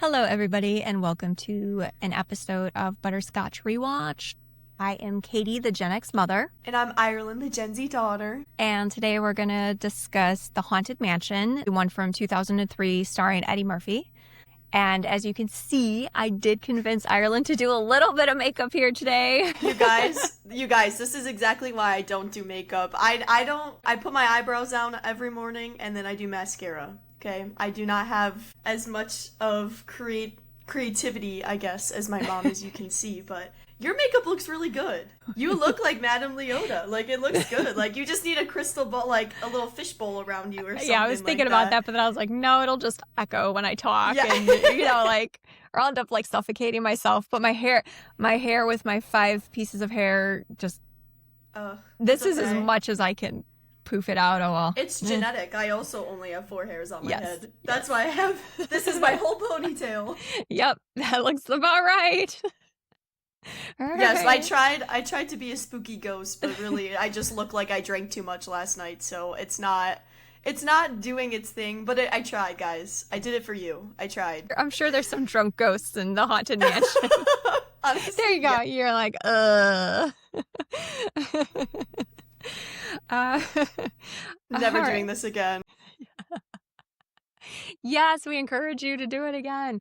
Hello, everybody, and welcome to an episode of Butterscotch Rewatch. I am Katie, the Gen X mother. And I'm Ireland, the Gen Z daughter. And today we're going to discuss The Haunted Mansion, the one from 2003 starring Eddie Murphy. And as you can see, I did convince Ireland to do a little bit of makeup here today. You guys, this is exactly why I don't do makeup. I put my eyebrows down every morning and then I do mascara. Okay, I do not have as much of creativity, I guess, as my mom, as you can see, but your makeup looks really good. You look like Madame Leota. Like, it looks good. Like, you just need a crystal ball, like a little fishbowl around you or something. Yeah, I was thinking about that, but then I was like, no, it'll just echo when I talk. Yeah. And, or I'll end up, suffocating myself. But my hair with my 5 pieces of hair, just, this is as much as I can poof it out. Oh, well. It's genetic. I also only have 4 hairs on my head. That's why I have, this is my whole ponytail. Yep, that looks about right. Right. Yes, I tried to be a spooky ghost, but really I just look like I drank too much last night, so it's not doing its thing, but I tried, guys. I did it for you. I tried. I'm sure there's some drunk ghosts in the Haunted Mansion. Honestly, there you go. Yeah. You're like, Never doing this again. Yes, we encourage you to do it again.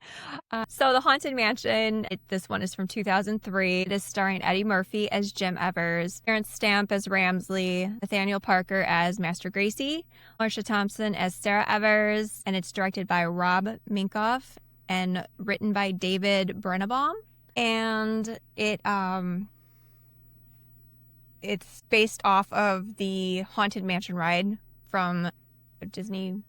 So The Haunted Mansion, this one is from 2003. It is starring Eddie Murphy as Jim Evers, Terrence Stamp as Ramsley, Nathaniel Parker as Master Gracie, Marsha Thompson as Sarah Evers, and it's directed by Rob Minkoff and written by David Brennebaum. And it's based off of the Haunted Mansion ride from Disneyland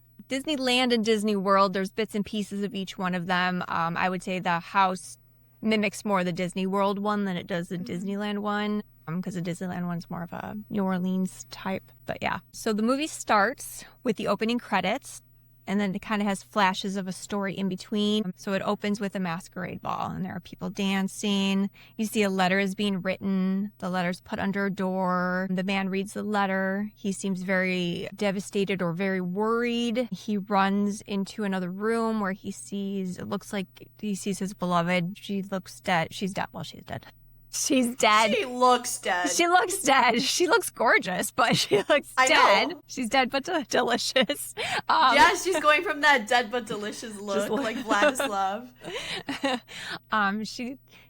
and Disney World. There's bits and pieces of each one of them. I would say the house mimics more the Disney World one than it does the Disneyland one, because the Disneyland one's more of a New Orleans type. But yeah. So the movie starts with the opening credits, and then it kind of has flashes of a story in between. So it opens with a masquerade ball, and there are people dancing. You see a letter is being written. The letter's put under a door. The man reads the letter. He seems very devastated or very worried. He runs into another room where it looks like he sees his beloved. She looks dead. She's dead. Well, she's dead. She's dead. She looks dead. She looks dead. She looks gorgeous, but she looks dead. Know. She's dead but delicious. Yeah, she's going from that dead but delicious look, like Vladislav.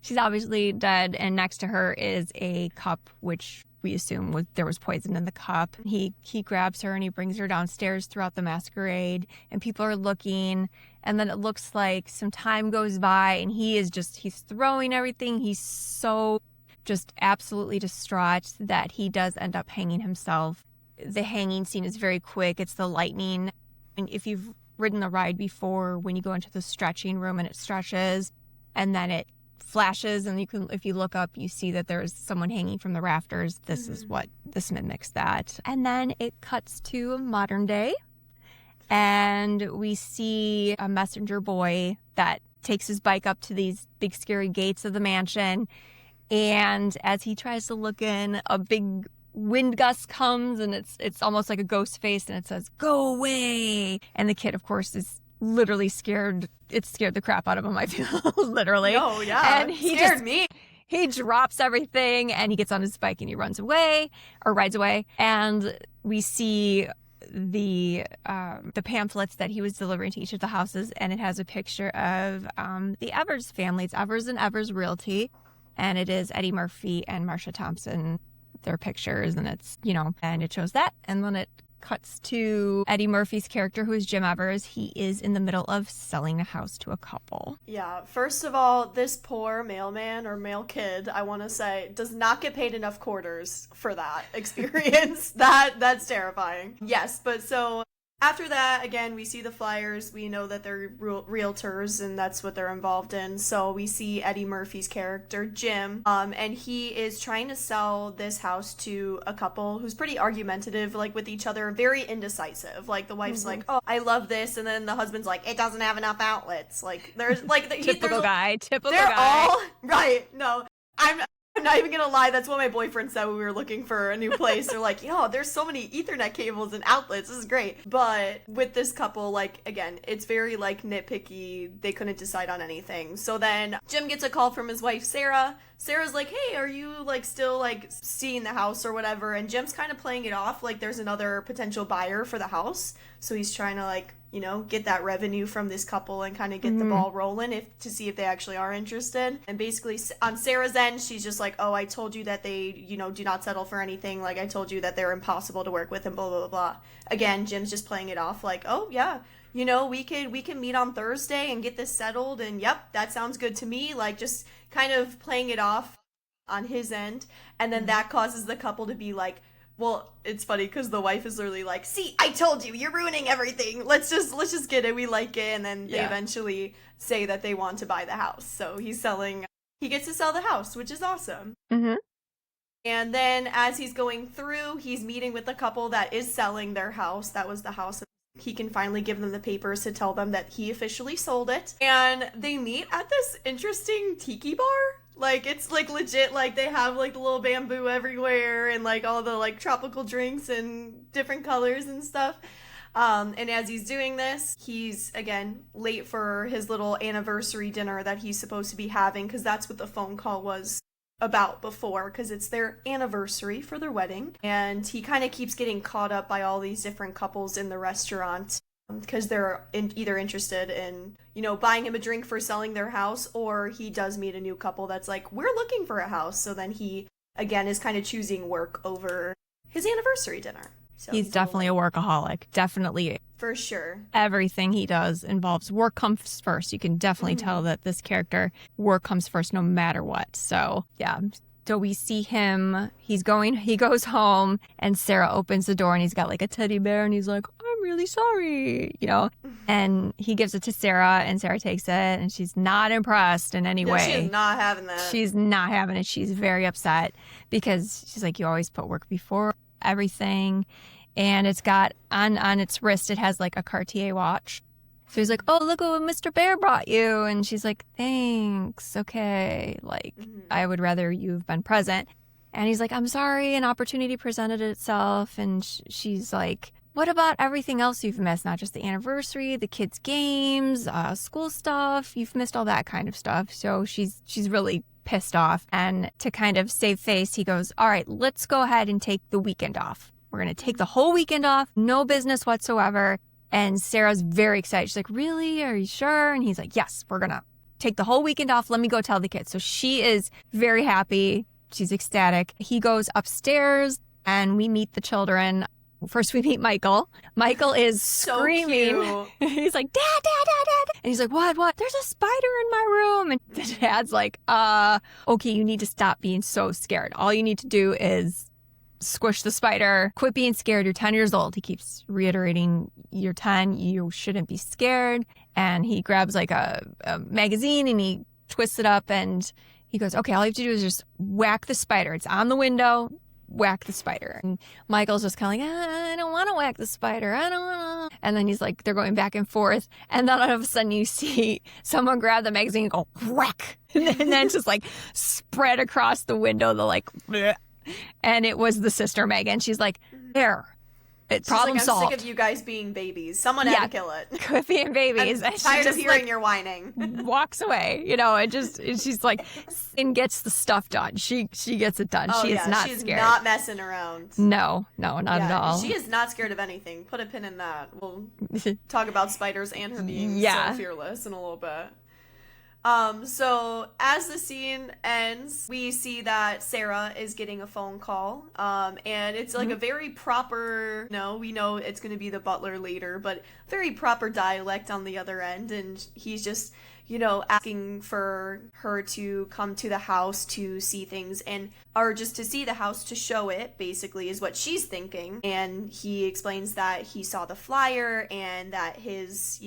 She's obviously dead, and next to her is a cup, which we assume there was poison in the cup. He grabs her and he brings her downstairs throughout the masquerade, and people are looking, and then it looks like some time goes by and he's throwing everything. He's so just absolutely distraught that he does end up hanging himself. The hanging scene is very quick. It's the lightning. And if you've ridden the ride before, when you go into the stretching room and it stretches and then it flashes, and if you look up, you see that there's someone hanging from the rafters. This mimics that. And then it cuts to modern day, and we see a messenger boy that takes his bike up to these big scary gates of the mansion, and as he tries to look in, a big wind gust comes, and it's almost like a ghost face, and it says, "Go away!" And the kid, of course, is literally scared. It scared the crap out of him, I feel. Literally. Oh, yeah. And he scared me. He drops everything and he gets on his bike and he rides away. And we see the pamphlets that he was delivering to each of the houses, and it has a picture of the Evers family. It's Evers and Evers Realty, and it is Eddie Murphy and Marsha Thompson, their pictures, and it's, and it shows that. And then it cuts to Eddie Murphy's character, who is Jim Evers. He is in the middle of selling a house to a couple. Yeah, first of all, this poor mailman or mail kid, I want to say, does not get paid enough quarters for that experience. That's terrifying. Yes, but so after that, again, we see the flyers. We know that they're realtors, and that's what they're involved in. So we see Eddie Murphy's character, Jim, and he is trying to sell this house to a couple who's pretty argumentative, with each other, very indecisive. Like, the wife's like, "Oh, I love this," and then the husband's like, "It doesn't have enough outlets." Like, there's, Typical guy. They're all, right, no, I'm not even gonna lie, that's what my boyfriend said when we were looking for a new place. They're like, yo, there's so many Ethernet cables and outlets. This is great. But with this couple, like, again, it's very, like, nitpicky. They couldn't decide on anything. So then Jim gets a call from his wife, Sarah. Sarah's like, hey, are you, like, still, like, seeing the house or whatever? And Jim's kind of playing it off like there's another potential buyer for the house. So he's trying to, like, you know, get that revenue from this couple and kind of get the ball rolling to see if they actually are interested. And basically on Sarah's end, she's just like, oh, I told you that they, you know, do not settle for anything. Like, I told you that they're impossible to work with and blah, blah, blah, blah. Again, Jim's just playing it off like, oh, yeah, you know, we can meet on Thursday and get this settled. And yep, that sounds good to me. Like, just kind of playing it off on his end. And then that causes the couple to be like, well, it's funny because the wife is literally like, see, I told you, you're ruining everything. Let's just get it. We like it. And then they eventually say that they want to buy the house. So he gets to sell the house, which is awesome. Mm-hmm. And then as he's going through, he's meeting with the couple that is selling their house. That was the house. He can finally give them the papers to tell them that he officially sold it. And they meet at this interesting tiki bar. Like, it's, like, legit, like, they have, like, the little bamboo everywhere and, like, all the, like, tropical drinks and different colors and stuff. And as he's doing this, he's, again, late for his little anniversary dinner that he's supposed to be having, because that's what the phone call was about before, because it's their anniversary for their wedding. And he kind of keeps getting caught up by all these different couples in the restaurant, because they're either interested in, you know, buying him a drink for selling their house, or he does meet a new couple that's like, we're looking for a house. So then he, again, is kind of choosing work over his anniversary dinner. So he's definitely a workaholic. Definitely. For sure. Everything he does involves work comes first. You can definitely tell that this character, work comes first no matter what. So, yeah. So we see him, he goes home, and Sarah opens the door and he's got like a teddy bear and he's like, I'm really sorry, you know, and he gives it to Sarah and Sarah takes it and she's not impressed in any way. She's not having that. She's not having it. She's very upset because she's like, you always put work before everything. And it's got on its wrist, it has like a Cartier watch. So he's like, oh, look what Mr. Bear brought you. And she's like, thanks. Okay. Like, I would rather you've been present. And he's like, I'm sorry. An opportunity presented itself. And she's like, what about everything else you've missed? Not just the anniversary, the kids' games, school stuff. You've missed all that kind of stuff. So she's really pissed off. And to kind of save face, he goes, all right, let's go ahead and take the weekend off. We're going to take the whole weekend off. No business whatsoever. And Sarah's very excited. She's like, really? Are you sure? And he's like, yes, we're going to take the whole weekend off. Let me go tell the kids. So she is very happy. She's ecstatic. He goes upstairs and we meet the children. First, we meet Michael. Michael is screaming. He's like, Dad, Dad, Dad, Dad. And he's like, what? There's a spider in my room. And the dad's like, okay, you need to stop being so scared. All you need to do is squish the spider. Quit being scared. You're 10 years old. He keeps reiterating, you're 10. You shouldn't be scared. And he grabs like a magazine and he twists it up and he goes, okay, all you have to do is just whack the spider. It's on the window. Whack the spider. And Michael's just kind of like, I don't want to whack the spider. I don't want to. And then he's like, they're going back and forth. And then all of a sudden you see someone grab the magazine and go, whack. And then just like spread across the window, the like, bleh. And it was the sister Megan. She's like, there. Problem solved. I'm sick of you guys being babies. Someone had to kill it. Quit being babies. I'm tired of hearing your whining. Walks away, you know, and she's like, and gets the stuff done. She gets it done. She is not she's scared. Not messing around. No, not at all. She is not scared of anything. Put a pin in that. We'll talk about spiders and her being so fearless in a little bit. So as the scene ends, we see that Sarah is getting a phone call. And it's like a very proper, we know it's going to be the butler later, but very proper dialect on the other end. And he's just, asking for her to come to the house to see things or just to see the house to show it, basically, is what she's thinking. And he explains that he saw the flyer and that his,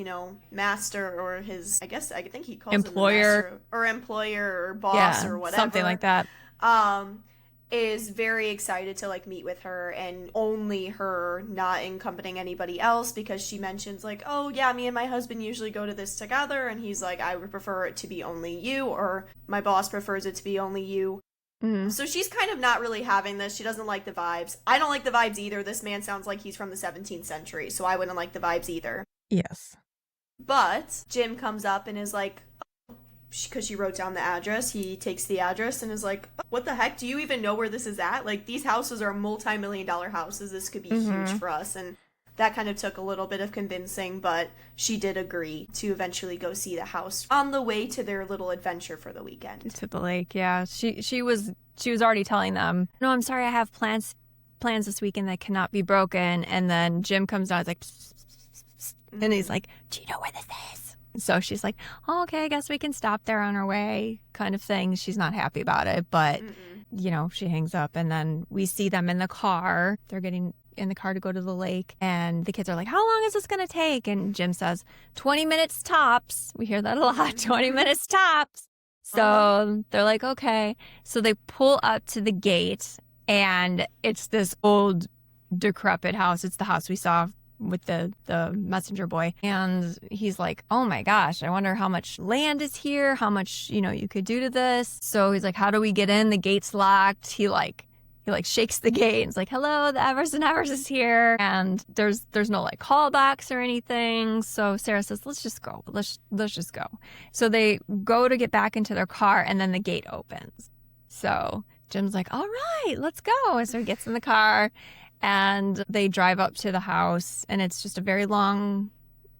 master or his, I think he calls employer him the master, or employer or boss or whatever. Something like that. Is very excited to meet with her, and only her, not accompanying anybody else, because she mentions oh yeah, me and my husband usually go to this together, and he's like, I would prefer it to be only you, or my boss prefers it to be only you. Mhm. So she's kind of not really having this. She doesn't like the vibes. I don't like the vibes either. This man sounds like he's from the 17th century, so I wouldn't like the vibes either. Yes. But Jim comes up and is like, because she wrote down the address, he takes the address and is like, what the heck? Do you even know where this is at? Like, these houses are multi-million-dollar houses. This could be huge for us. And that kind of took a little bit of convincing, but she did agree to eventually go see the house on the way to their little adventure for the weekend. To the lake, yeah. She was already telling them, no, I'm sorry, I have plans this weekend that cannot be broken. And then Jim comes down, he's like, psst, psst, psst, psst. And he's like, do you know where this is? So she's like, oh, okay, I guess we can stop there on our way, kind of thing. She's not happy about it, but, you know, she hangs up. And then we see them in the car. They're getting in the car to go to the lake. And the kids are like, how long is this going to take? And Jim says, 20 minutes tops. We hear that a lot, 20 minutes tops. So they're like, okay. So they pull up to the gate, and it's this old, decrepit house. It's the house we saw with the messenger boy. And he's like, oh my gosh, I wonder how much land is here, how much, you know, you could do to this. So he's like, how do we get in? The gate's locked. He shakes the gate and is like, hello, the Evers and Evers is here. And there's no like callbacks or anything. So Sarah says, let's just go. Let's just go. So they go to get back into their car, and then the gate opens. So Jim's like, all right, let's go. And so he gets in the car, and they drive up to the house, and it's just a very long,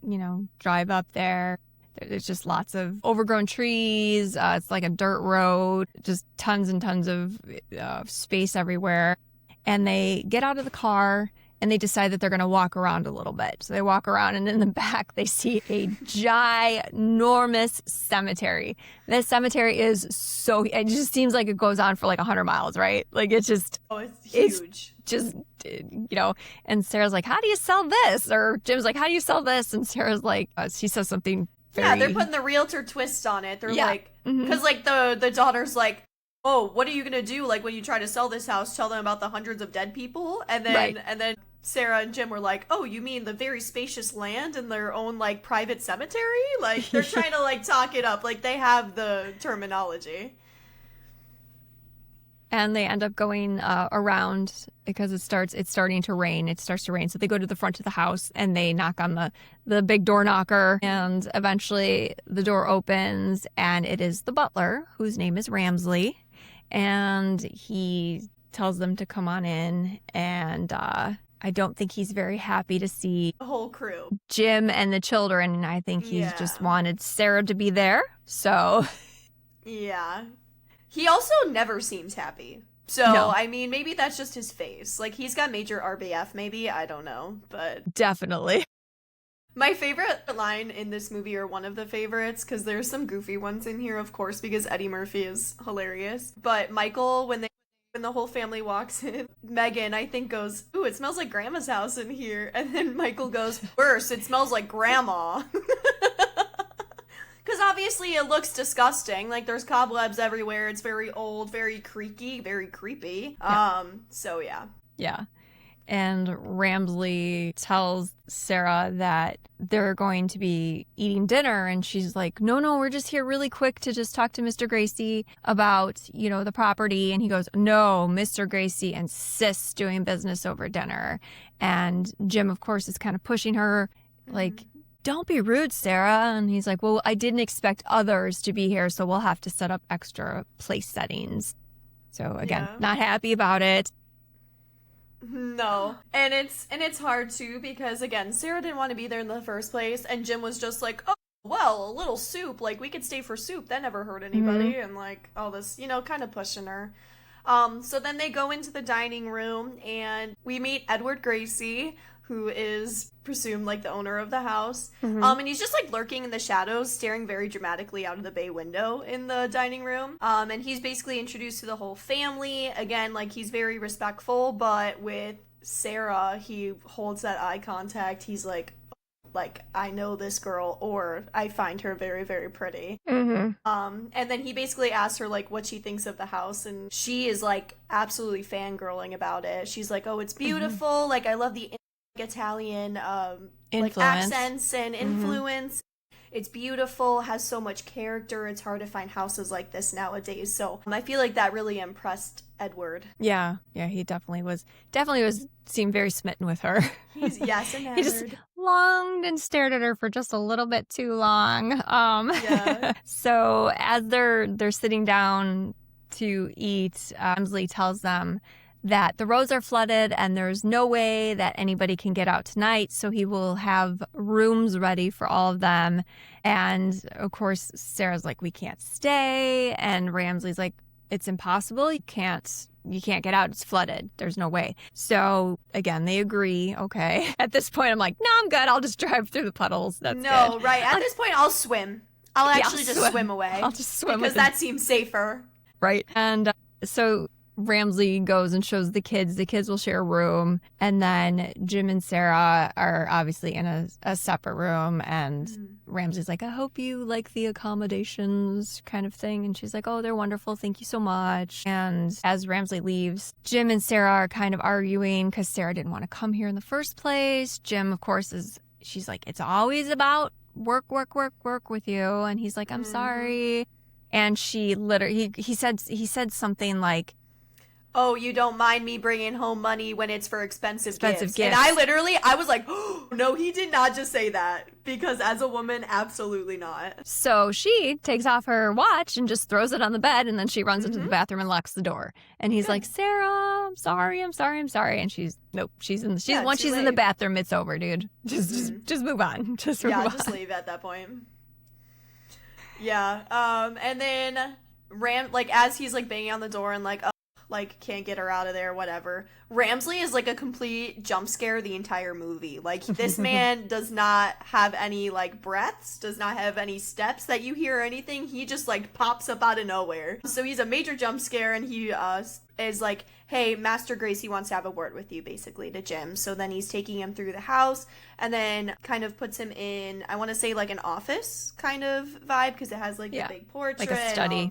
you know, drive up there. There's just lots of overgrown trees. It's like a dirt road, just tons and tons of space everywhere. And they get out of the car, and they decide that they're going to walk around a little bit. So they walk around, and in the back, they see a ginormous cemetery. This cemetery is so, it just seems like it goes on for like 100 miles, right? Like it's just, it's huge. It's just, you know, and Sarah's like, how do you sell this? Or Jim's like, how do you sell this? And Sarah's like, she says something Yeah, they're putting the realtor twist on it. They're like, because like the daughter's like, oh, what are you gonna do? Like when you try to sell this house, tell them about the hundreds of dead people, and then Sarah and Jim were like, oh, you mean the very spacious land and their own like private cemetery? Like they're trying to like talk it up, like they have the terminology. And they end up going around because it's starting to rain. It starts to rain. So they go to the front of the house, and they knock on the big door knocker. And eventually the door opens, and it is the butler, whose name is Ramsley. And he tells them to come on in. And I don't think he's very happy to see The whole crew. Jim and the children. And I think he's just wanted Sarah to be there. So yeah. He also never seems happy. So, No. I mean, maybe that's just his face. Like, he's got major RBF, maybe. I don't know. But definitely. my favorite line in this movie, or one of the favorites, because there's some goofy ones in here, of course, because Eddie Murphy is hilarious. But Michael, when the whole family walks in, Megan, I think, goes, ooh, it smells like Grandma's house in here. And then Michael goes, worse, it smells like Grandma. Because obviously it looks disgusting. Like, there's cobwebs everywhere. It's very old, very creaky, very creepy. So, yeah. Yeah. And Ramsley tells Sarah that they're going to be eating dinner. And she's like, no, we're just here really quick to just talk to Mr. Gracie about, you know, the property. And he goes, no, Mr. Gracie insists doing business over dinner. And Jim, of course, is kind of pushing her, like, don't be rude, Sarah. And he's like, well, I didn't expect others to be here, so we'll have to set up extra place settings. So again, not happy about it. No. And it's hard too, because again, Sarah didn't want to be there in the first place, and Jim was just like, oh, well, a little soup, like we could stay for soup, that never hurt anybody, and like all this, you know, kind of pushing her. So then they go into the dining room, and we meet Edward Gracie, who is presumed like the owner of the house. And he's just like lurking in the shadows, staring very dramatically out of the bay window in the dining room. And he's basically introduced to the whole family. Again, like he's very respectful, but with Sarah, he holds that eye contact. He's like, I know this girl, or I find her very, very pretty. And then he basically asks her like what she thinks of the house, and she is like absolutely fangirling about it. She's like, oh, it's beautiful. Like I love the Italian like accents and influence. It's beautiful, has so much character. It's hard to find houses like this nowadays. So I feel like that really impressed Edward. Yeah, he definitely was seemed very smitten with her. Yes, enamored. He just longed and stared at her for just a little bit too long. Yeah. So as they're sitting down to eat, Emsley tells them that the roads are flooded and there's no way that anybody can get out tonight, so he will have rooms ready for all of them. And of course, Sarah's like, we can't stay, and Ramsley's like, it's impossible. You can't get out. It's flooded. There's no way. So again, they agree. Okay. At this point, I'm like, no, I'm good. I'll just drive through the puddles. That's good. Right. At this point, I'll swim. I'll actually just swim away. I'll just swim because that seems safer. Right. And so Ramsley goes and shows the kids. The kids will share a room. And then Jim and Sarah are obviously in a separate room. And Ramsley's like, I hope you like the accommodations kind of thing. And she's like, oh, they're wonderful. Thank you so much. And as Ramsley leaves, Jim and Sarah are kind of arguing because Sarah didn't want to come here in the first place. Jim, of course, she's like, it's always about work with you. And he's like, I'm sorry. And she literally, he said something like, oh, you don't mind me bringing home money when it's for expensive gifts. And I was like, oh, no, he did not just say that. Because as a woman, absolutely not. So she takes off her watch and just throws it on the bed, and then she runs into the bathroom and locks the door. And he's like, Sarah, I'm sorry. And nope, she's in the bathroom, it's over, dude. Just move on. Just leave at that point. Yeah. And then as he's like banging on the door and like, can't get her out of there, whatever. Ramsley is like a complete jump scare the entire movie. Like, this man does not have any like breaths, does not have any steps that you hear or anything. He just like pops up out of nowhere. So he's a major jump scare, and he is like, hey, Master Gracie wants to have a word with you, basically, to Jim. So then he's taking him through the house and then kind of puts him in, I want to say, like an office kind of vibe, because it has like the big portrait. Like a study.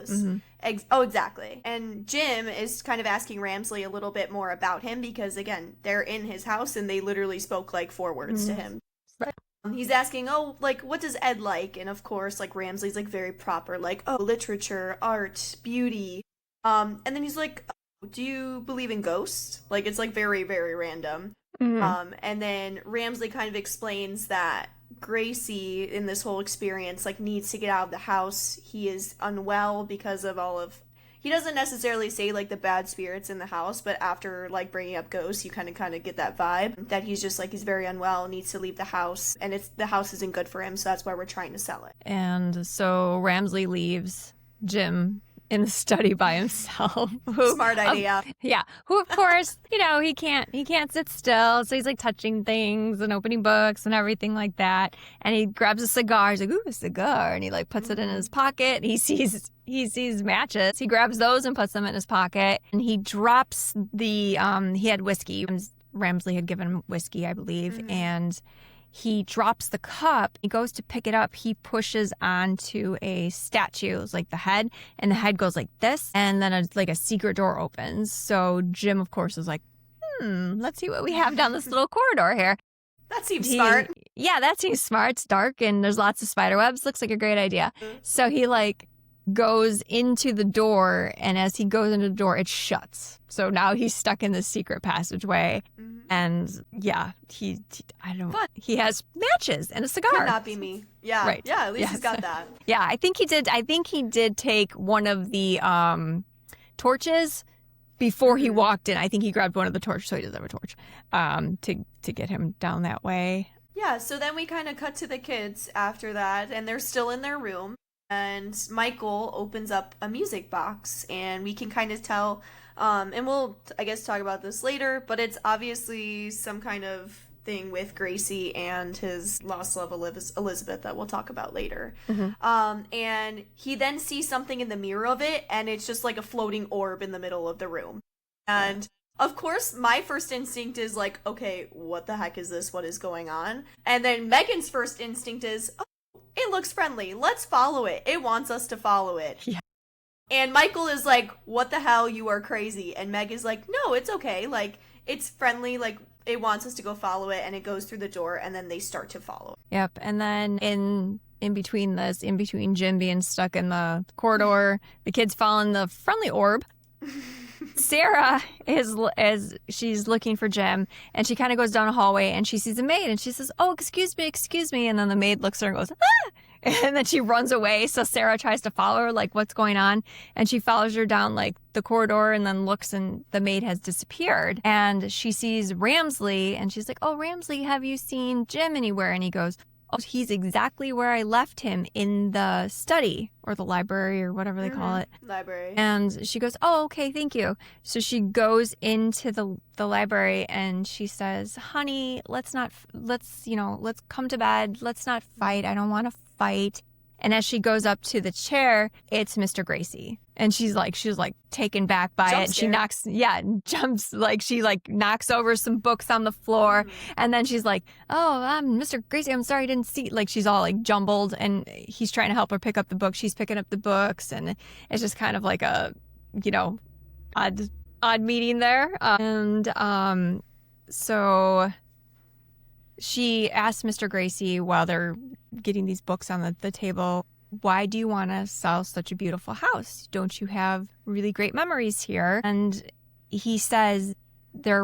Oh, exactly. And Jim is kind of asking Ramsley a little bit more about him because, again, they're in his house and they literally spoke like 4 words to him. Right. He's asking, oh, like, what does Ed like? And of course, like, Ramsley's like very proper, like, oh, literature, art, beauty. And then he's like, do you believe in ghosts? Like, it's like very, very random. And then Ramsley kind of explains that Gracie in this whole experience like needs to get out of the house. He is unwell because of he doesn't necessarily say like the bad spirits in the house, but after like bringing up ghosts, you kind of get that vibe that he's just like, he's very unwell, needs to leave the house, and the house isn't good for him, so that's why we're trying to sell it. And so Ramsley leaves Jim in the study by himself. Smart idea. Who of course, he can't sit still. So he's like touching things and opening books and everything like that. And he grabs a cigar. He's like, ooh, a cigar. And he like puts it in his pocket. He sees matches. He grabs those and puts them in his pocket. And he drops he had whiskey. Ramsley had given him whiskey, I believe. And he drops the cup. He goes to pick it up. He pushes onto a statue. It's like the head, and the head goes like this, and then a secret door opens. So Jim, of course, is like, let's see what we have down this little corridor here. That seems smart. Yeah, that seems smart. It's dark, and there's lots of spider webs. Looks like a great idea. So he goes into the door, and as he goes into the door, it shuts. So now he's stuck in this secret passageway. And he has matches and a cigar. Could not be me. Yeah. Right. Yeah, at least he's got that. Yeah, I think he did take one of the torches before he walked in. I think he grabbed one of the torches, so he does have a torch, to get him down that way. Yeah, so then we kind of cut to the kids after that, and they're still in their room. And Michael opens up a music box, and we can kind of tell, and we'll, I guess, talk about this later, but it's obviously some kind of thing with Gracie and his lost love, Elizabeth, that we'll talk about later. And he then sees something in the mirror of it, and it's just like a floating orb in the middle of the room. And of course, my first instinct is like, okay, what the heck is this? What is going on? And then Megan's first instinct is, it looks friendly. Let's follow it. It wants us to follow it. Yeah. And Michael is like, what the hell? You are crazy. And Meg is like, no, it's okay. Like, it's friendly. Like, it wants us to go follow it. And it goes through the door, and then they start to follow it. Yep. And then in in between Jim being stuck in the corridor, the kids fall in the friendly orb. Sarah she's looking for Jim, and she kind of goes down a hallway and she sees a maid and she says, "Oh, excuse me," and then the maid looks at her and goes, "Ah!" And then she runs away. So Sarah tries to follow her, like, what's going on? And she follows her down like the corridor and then looks, and the maid has disappeared. And she sees Ramsley and she's like, "Oh, Ramsley, have you seen Jim anywhere?" And he goes, "Oh, he's exactly where I left him, in the study," or the library, or whatever they call it. Library. And she goes, "Oh, okay, thank you." So she goes into the library and she says, "Honey, let's come to bed. Let's not fight. I don't want to fight." And as she goes up to the chair, it's Mr. Gracie. And she's like taken back by it. She knocks over some books on the floor. And then she's like, "Oh, Mr. Gracie, I'm sorry I didn't see." Like, she's all like jumbled, and he's trying to help her pick up the book. She's picking up the books, and it's just kind of like a, odd meeting there. So she asked Mr. Gracie, while they're getting these books on the table, "Why do you want to sell such a beautiful house? Don't you have really great memories here?" And he says there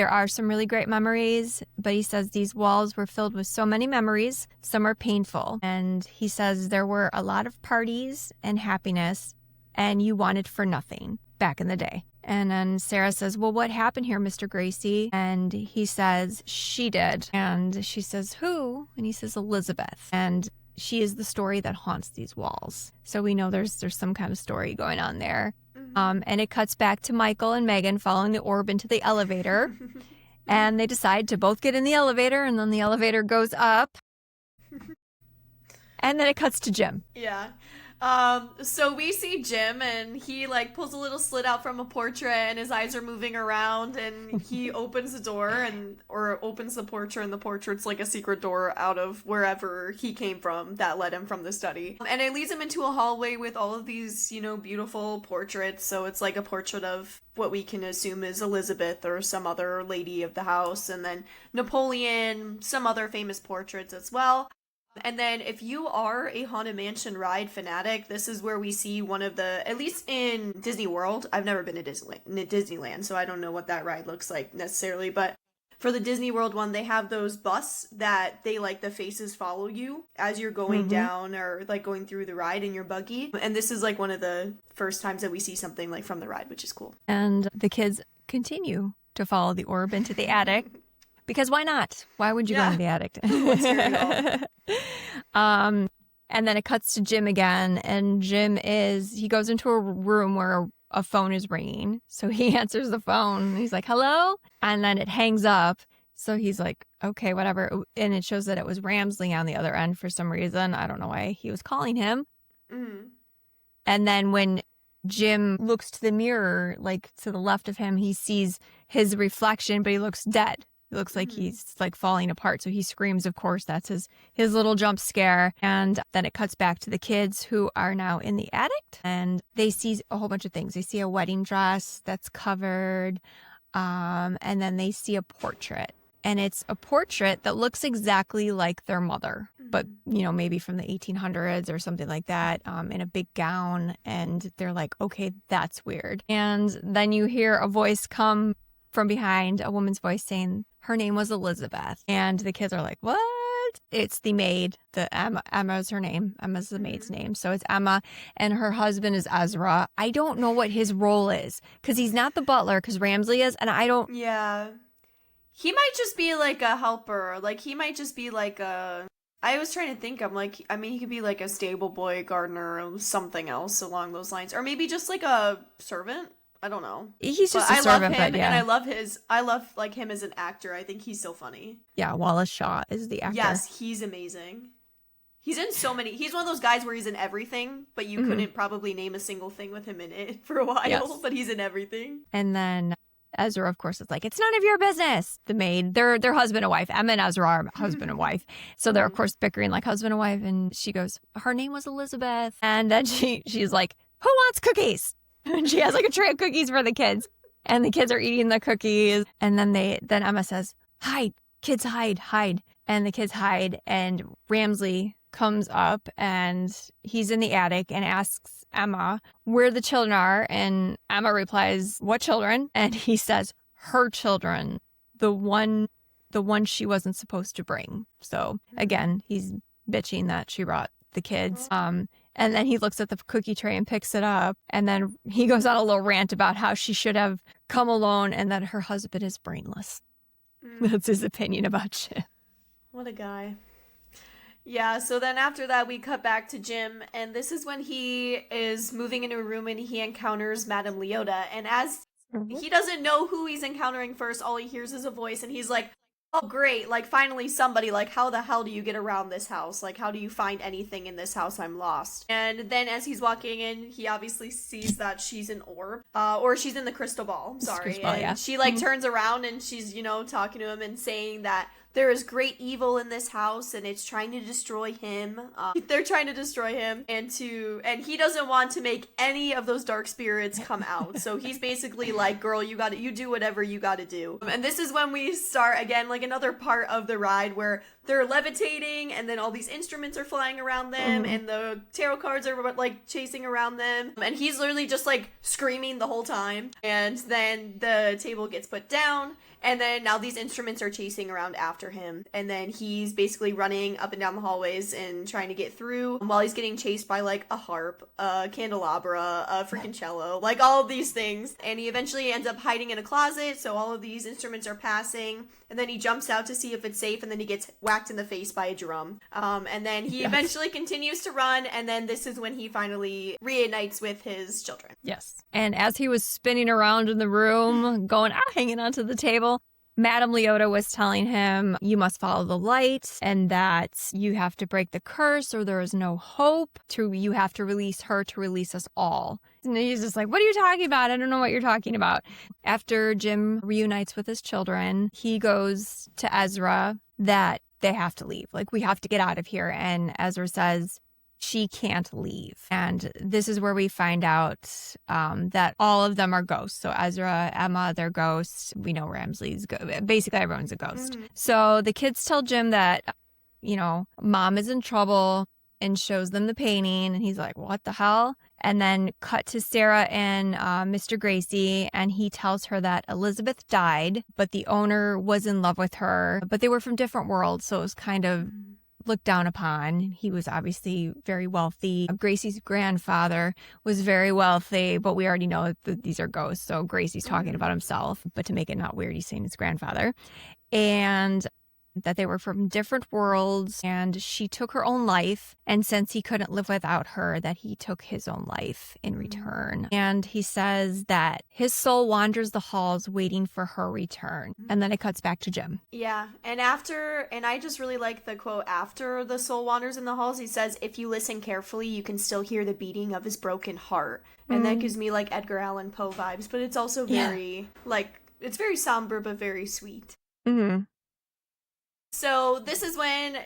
are some really great memories, but he says these walls were filled with so many memories. Some are painful. And he says there were a lot of parties and happiness, and you wanted for nothing back in the day. And then Sarah says, "Well, what happened here, Mr. Gracie?" And he says, "She did." And she says, "Who?" And he says, "Elizabeth. And she is the story that haunts these walls." So we know there's some kind of story going on there. And it cuts back to Michael and Megan following the orb into the elevator. And they decide to both get in the elevator, and then the elevator goes up. And then it cuts to Jim. Yeah. So we see Jim, and he like pulls a little slit out from a portrait, and his eyes are moving around, and he opens the door or opens the portrait, and the portrait's like a secret door out of wherever he came from that led him from the study. And it leads him into a hallway with all of these, beautiful portraits. So it's like a portrait of what we can assume is Elizabeth or some other lady of the house, and then Napoleon, some other famous portraits as well. And then if you are a Haunted Mansion ride fanatic, this is where we see one of the, at least in Disney World, I've never been to Disneyland, so I don't know what that ride looks like necessarily, but for the Disney World one, they have those busts that they the faces follow you as you're going down or going through the ride in your buggy. And this is one of the first times that we see something from the ride, which is cool. And the kids continue to follow the orb into the attic. Because why not? Why would you go into the attic? And then it cuts to Jim again, and Jim he goes into a room where a phone is ringing. So he answers the phone, and he's like, "Hello?" And then it hangs up. So he's like, "Okay, whatever." And it shows that it was Ramsley on the other end for some reason. I don't know why he was calling him. Mm-hmm. And then when Jim looks to the mirror, to the left of him, he sees his reflection, but he looks dead. It looks like he's falling apart. So he screams, of course. That's his little jump scare. And then it cuts back to the kids who are now in the attic, and they see a whole bunch of things. They see a wedding dress that's covered. And then they see a portrait, and it's a portrait that looks exactly like their mother, but, maybe from the 1800s or something like that, in a big gown. And they're like, okay, that's weird. And then you hear a voice come from behind, a woman's voice saying her name was Elizabeth. And the kids are like, "What?" It's the maid. Emma's her name. Emma's the maid's name. So it's Emma, and her husband is Ezra. I don't know what his role is, because he's not the butler, because Ramsley is, and I don't... Yeah. He might just be a helper. He might just be a... I was trying to think, he could be a stable boy, gardener, or something else along those lines. Or maybe just a servant. I don't know. He's just a servant, but yeah. And I love him as an actor. I think he's so funny. Yeah, Wallace Shaw is the actor. Yes, he's amazing. He's in so many. He's one of those guys where he's in everything, but you couldn't probably name a single thing with him in it for a while, but he's in everything. And then Ezra, of course, is like, "It's none of your business." The maid, they're husband and wife. Emma and Ezra are husband and wife. So they're, of course, bickering like husband and wife. And she goes, "Her name was Elizabeth." And then she's like, "Who wants cookies?" And she has a tray of cookies for the kids, and the kids are eating the cookies. And then Emma says, "Hide, kids, hide." And the kids hide, and Ramsley comes up and he's in the attic and asks Emma where the children are. And Emma replies, "What children?" And he says, "Her children, the one she wasn't supposed to bring." So again, he's bitching that she brought the kids. And then he looks at the cookie tray and picks it up. And then he goes on a little rant about how she should have come alone and that her husband is brainless. That's his opinion about Jim. What a guy. Yeah, so then after that, we cut back to Jim. And this is when he is moving into a room and he encounters Madame Leota. And as he doesn't know who he's encountering first, all he hears is a voice. And he's like, "Oh, great. Like, finally somebody. Like, how the hell do you get around this house? Like, how do you find anything in this house? I'm lost." And then as he's walking in, he obviously sees that she's an orb. Or she's in the crystal ball. Sorry. Crystal ball, yeah. She, like, turns around and she's, talking to him and saying that there is great evil in this house and it's trying to destroy him. They're trying to destroy him and he doesn't want to make any of those dark spirits come out. So he's basically like, "Girl, you do whatever you gotta do." And this is when we start again, like another part of the ride where they're levitating and then all these instruments are flying around them and the tarot cards are like chasing around them. And he's literally just like screaming the whole time. And then the table gets put down. And then now these instruments are chasing around after him. And then he's basically running up and down the hallways and trying to get through while he's getting chased by like a harp, a candelabra, a freaking cello, like all of these things. And he eventually ends up hiding in a closet. So all of these instruments are passing. And then he jumps out to see if it's safe. And then he gets whacked in the face by a drum. And then he eventually continues to run. And then this is when he finally reunites with his children. Yes. And as he was spinning around in the room, hanging onto the table, Madame Leota was telling him, "You must follow the light and that you have to break the curse or there is no hope. You have to release her to release us all." And he's just like, "What are you talking about? I don't know what you're talking about." After Jim reunites with his children, he goes to Ezra that they have to leave. Like, "We have to get out of here." And Ezra says, "She can't leave." And this is where we find out that all of them are ghosts. So Ezra, Emma, they're ghosts. We know Ramsley's basically everyone's a ghost. So the kids tell Jim that, Mom is in trouble and shows them the painting. And he's like, "What the hell?" And then cut to Sarah and Mr. Gracie. And he tells her that Elizabeth died, but the owner was in love with her. But they were from different worlds. So it was kind of looked down upon. He was obviously very wealthy. Gracie's grandfather was very wealthy, but we already know that these are ghosts. So Gracie's talking about himself, but to make it not weird, he's saying his grandfather. And that they were from different worlds, and she took her own life. And since he couldn't live without her, that he took his own life in return. And he says that his soul wanders the halls waiting for her return. And then it cuts back to Jim. Yeah, and I just really like the quote after the soul wanders in the halls. He says, "If you listen carefully, you can still hear the beating of his broken heart." And that gives me like Edgar Allan Poe vibes, but it's also very, it's very somber, but very sweet. Mm-hmm. So this is when,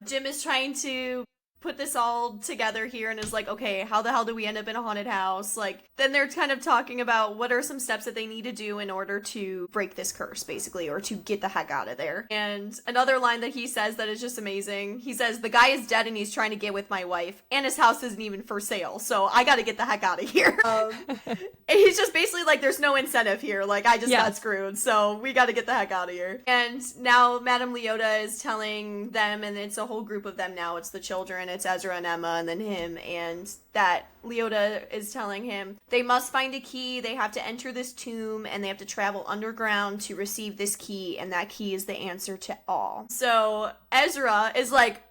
Jim is trying to put this all together here and is like, "Okay, how the hell do we end up in a haunted house?" Like, then they're kind of talking about what are some steps that they need to do in order to break this curse, basically, or to get the heck out of there. And another line that he says that is just amazing. He says, "The guy is dead and he's trying to get with my wife, and his house isn't even for sale, so I gotta get the heck out of here." And he's just basically like, "There's no incentive here. Like, I just got screwed, so we gotta get the heck out of here." And now Madame Leota is telling them, and it's a whole group of them now. It's the children, it's Ezra and Emma, and then him, and that Leota is telling him they must find a key, they have to enter this tomb, and they have to travel underground to receive this key, and that key is the answer to all. So Ezra is like,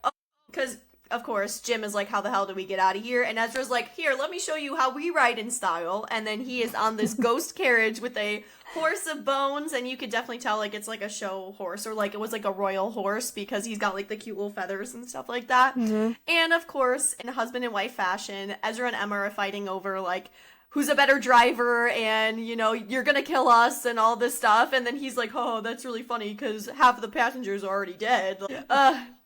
because of course Jim is like, "How the hell do we get out of here?" And Ezra's like, "Here, let me show you how we ride in style." And then he is on this ghost carriage with a horse of bones, and you could definitely tell like it's like a show horse, or like it was like a royal horse, because he's got like the cute little feathers and stuff like that. And of course, in husband and wife fashion, Ezra and Emma are fighting over like who's a better driver, and you're gonna kill us and all this stuff. And then he's like, "Oh, that's really funny because half of the passengers are already dead."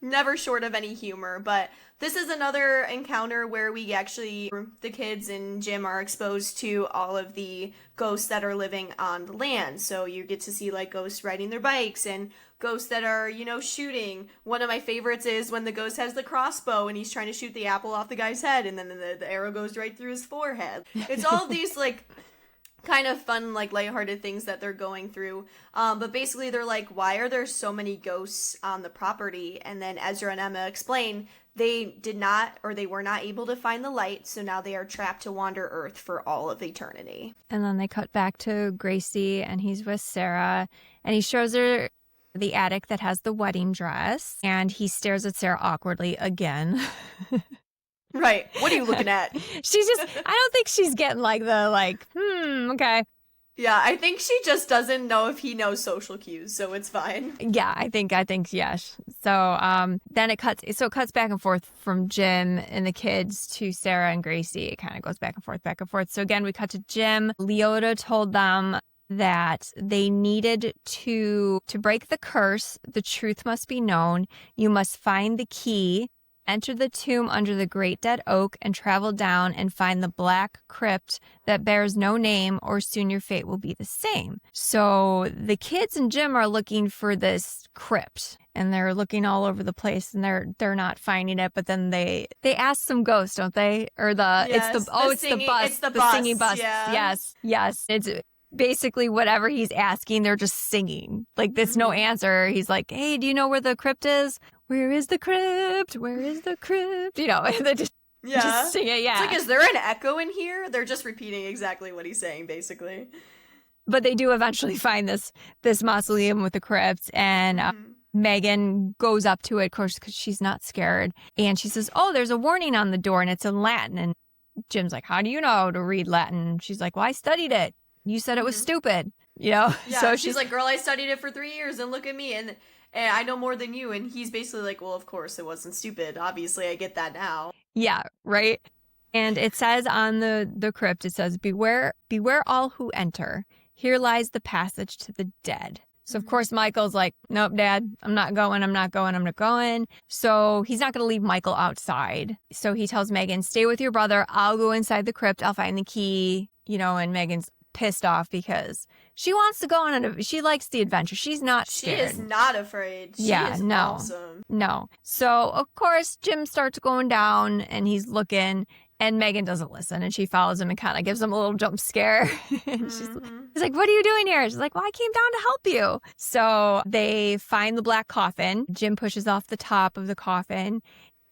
never short of any humor. But this is another encounter where the kids and Jim are exposed to all of the ghosts that are living on the land. So you get to see like ghosts riding their bikes and ghosts that are, shooting. One of my favorites is when the ghost has the crossbow and he's trying to shoot the apple off the guy's head, and then the arrow goes right through his forehead. It's all of these like kind of fun, like lighthearted things that they're going through. But basically they're like, why are there so many ghosts on the property? And then Ezra and Emma explain they were not able to find the light, so now they are trapped to wander Earth for all of eternity. And then they cut back to Gracie, and he's with Sarah, and he shows her the attic that has the wedding dress, and he stares at Sarah awkwardly again. Right. What are you looking at? I don't think she's getting okay. Yeah, I think she just doesn't know if he knows social cues, so it's fine. Yeah, I think yes. So then it cuts back and forth from Jim and the kids to Sarah and Gracie. It kind of goes back and forth. So again, we cut to Jim. Leota told them that they needed to break the curse. The truth must be known. You must find the key. Enter the tomb under the great dead oak and travel down and find the black crypt that bears no name, or soon your fate will be the same. So the kids and Jim are looking for this crypt, and they're looking all over the place, and they're not finding it. But then they ask some ghosts, don't they? Or it's the bus. It's the bus. Singing bus. Yeah. Yes. It's basically whatever he's asking, they're just singing. Like, there's no answer. He's like, hey, do you know where the crypt is? Where is the crypt? Where is the crypt? And they just sing it, yeah. It's like, is there an echo in here? They're just repeating exactly what he's saying, basically. But they do eventually find this mausoleum with the crypt, and Megan goes up to it, of course, because she's not scared. And she says, oh, there's a warning on the door, and it's in Latin. And Jim's like, how do you know to read Latin? And she's like, well, I studied it. You said it was stupid, Yeah, so she's like, girl, I studied it for 3 years, and look at me, and I know more than you. And he's basically like, well, of course it wasn't stupid. Obviously, I get that now. Yeah, right. And it says on the crypt, it says, beware all who enter. Here lies the passage to the dead. So, of course, Michael's like, nope, Dad, I'm not going. So he's not going to leave Michael outside. So he tells Megan, stay with your brother. I'll go inside the crypt. I'll find the key, and Megan's pissed off because she wants to go on she likes the adventure. She's not scared. She is not afraid. She is awesome. No. So, of course, Jim starts going down and he's looking, and Megan doesn't listen, and she follows him and kind of gives him a little jump scare. And he's like, what are you doing here? She's like, well, I came down to help you. So they find the black coffin. Jim pushes off the top of the coffin,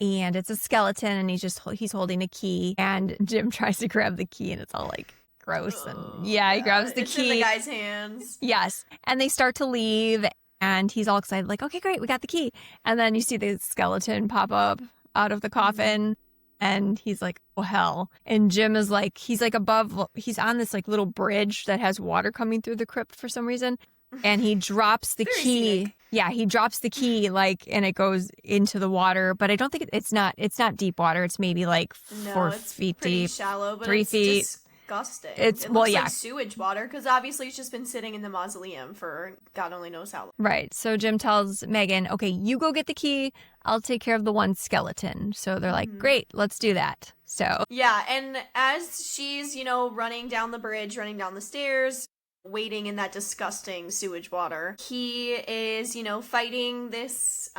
and it's a skeleton, and he's holding a key, and Jim tries to grab the key, and it's all like gross. And he grabs the it's key. in the guy's hands. Yes. And they start to leave, and he's all excited, like, okay, great, we got the key. And then you see the skeleton pop up out of the coffin, and he's like, oh, hell. And Jim is like, he's on this like little bridge that has water coming through the crypt for some reason. And he drops the key. Scenic. Yeah, he drops the key, and it goes into the water. But I don't think it's not deep water. It's maybe like 4 feet pretty deep. shallow, but 3 it's feet. Disgusting. It looks like sewage water, because obviously it's just been sitting in the mausoleum for God only knows how long. Right. So Jim tells Megan, okay, you go get the key. I'll take care of the one skeleton. So they're like, great, let's do that. So yeah, and as she's, running down the bridge, running down the stairs, waiting in that disgusting sewage water, he is, fighting this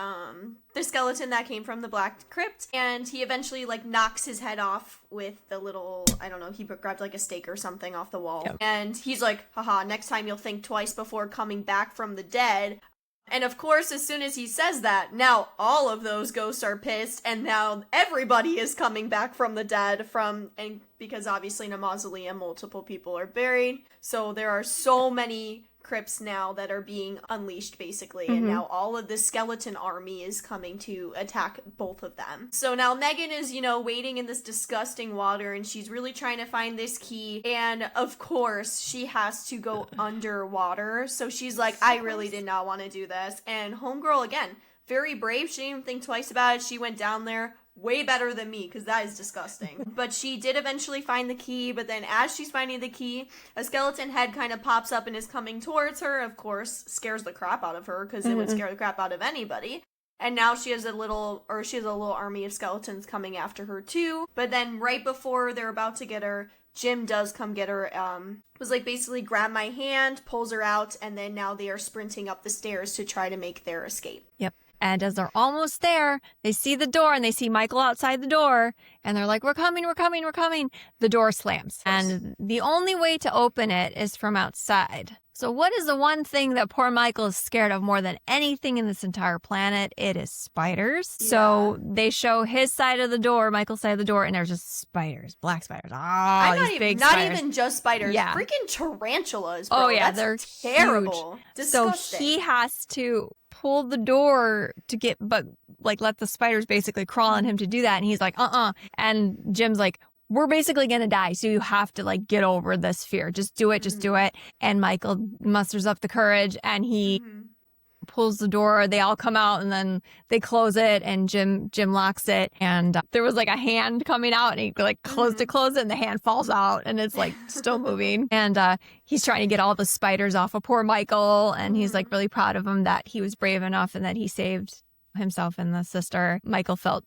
skeleton that came from the black crypt, and he eventually knocks his head off with the little, I don't know, he grabbed a stake or something off the wall. Yep. And he's like, haha, next time you'll think twice before coming back from the dead. And of course, as soon as he says that, now all of those ghosts are pissed, and now everybody is coming back from the dead because obviously in a mausoleum, multiple people are buried. So there are so many crypts now that are being unleashed, basically. And now all of the skeleton army is coming to attack both of them. So now Megan is, waiting in this disgusting water, and she's really trying to find this key. And of course, she has to go underwater. So she's like, I really did not want to do this. And homegirl, again, very brave. She didn't even think twice about it. She went down there. Way better than me, because that is disgusting. But she did eventually find the key, but then as she's finding the key, a skeleton head kind of pops up and is coming towards her. Of course, scares the crap out of her, because it would scare the crap out of anybody. And now she has a little army of skeletons coming after her too. But then right before they're about to get her, Jim does come get her, was like basically grab my hand, pulls her out, and then now they are sprinting up the stairs to try to make their escape. Yep. And as they're almost there, they see the door and they see Michael outside the door. And they're like, we're coming, we're coming, we're coming. The door slams. And the only way to open it is from outside. So what is the one thing that poor Michael is scared of more than anything in this entire planet? It is spiders. Yeah. So they show his side of the door, Michael's side of the door, and there's just spiders, black spiders. Oh, these big spiders. Not even just spiders. Yeah. Freaking tarantulas, bro. Oh, yeah. They're terrible. Huge. Disgusting. So he has to pull the door to get, but like let the spiders basically crawl on him to do that. And he's like, And Jim's like, we're basically going to die. So you have to like get over this fear. Just do it. Just do it. And Michael musters up the courage and he pulls the door. They all come out and then they close it and Jim locks it. And there was like a hand coming out and he like close it and the hand falls out and it's like still moving. And he's trying to get all the spiders off of poor Michael. And he's like really proud of him that he was brave enough and that he saved himself and the sister. I think Michael felt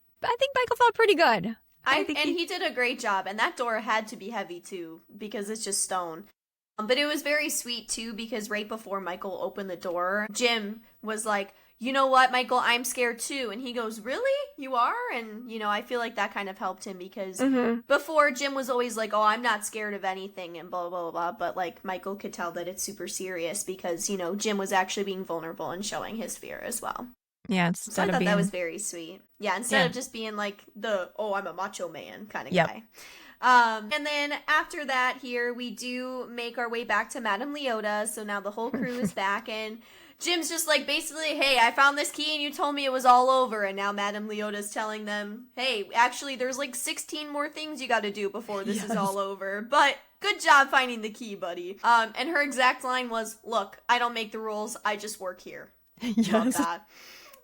pretty good. He did a great job, and that door had to be heavy too because it's just stone. But it was very sweet too because right before Michael opened the door, Jim was like, you know what, Michael, I'm scared too. And he goes, really? You are? And, I feel like that kind of helped him because before Jim was always like, oh, I'm not scared of anything and blah, blah, blah, blah. But like Michael could tell that it's super serious because, Jim was actually being vulnerable and showing his fear as well. Yeah, so I thought that was very sweet. Yeah, instead of just being like I'm a macho man kind of guy. And then after that here, we do make our way back to Madame Leota. So now the whole crew is back and Jim's just like basically, hey, I found this key and you told me it was all over. And now Madame Leota's telling them, hey, actually there's like 16 more things you got to do before this is all over. But good job finding the key, buddy. And her exact line was, look, I don't make the rules. I just work here. Love that.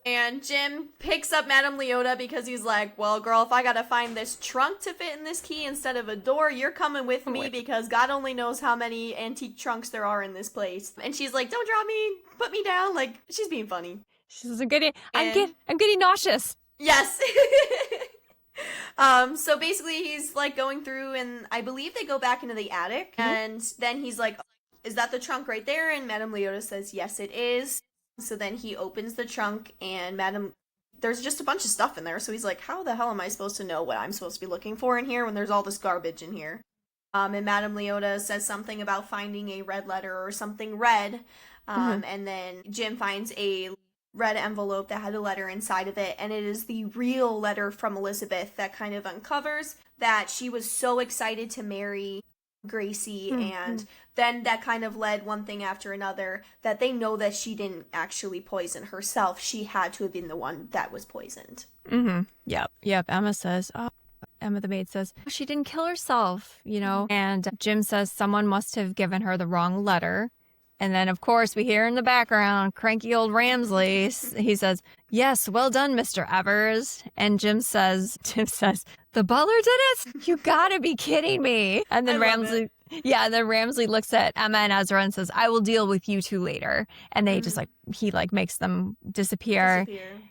And Jim picks up Madame Leota because he's like, well, girl, if I gotta find this trunk to fit in this key instead of a door, you're coming with me because God only knows how many antique trunks there are in this place. And she's like, don't drop me, put me down. Like, she's being funny. She's a goodie. I'm getting nauseous. Yes. So basically he's like going through and I believe they go back into the attic and then he's like, is that the trunk right there? And Madame Leota says, yes, it is. So then he opens the trunk and there's just a bunch of stuff in there. So he's like, how the hell am I supposed to know what I'm supposed to be looking for in here when there's all this garbage in here? And Madame Leota says something about finding a red letter or something red. And then Jim finds a red envelope that had a letter inside of it. And it is the real letter from Elizabeth that kind of uncovers that she was so excited to marry Gracie and then that kind of led one thing after another that they know that she didn't actually poison herself. She had to have been the one that was poisoned. Yep. Emma the maid says she didn't kill herself, and Jim says someone must have given her the wrong letter. And then, of course, we hear in the background, cranky old Ramsley. He says, yes, well done, Mr. Evers. And Jim says, the butler did it? You gotta be kidding me. And then Ramsley looks at Emma and Ezra and says, I will deal with you two later. And they just he makes them disappear.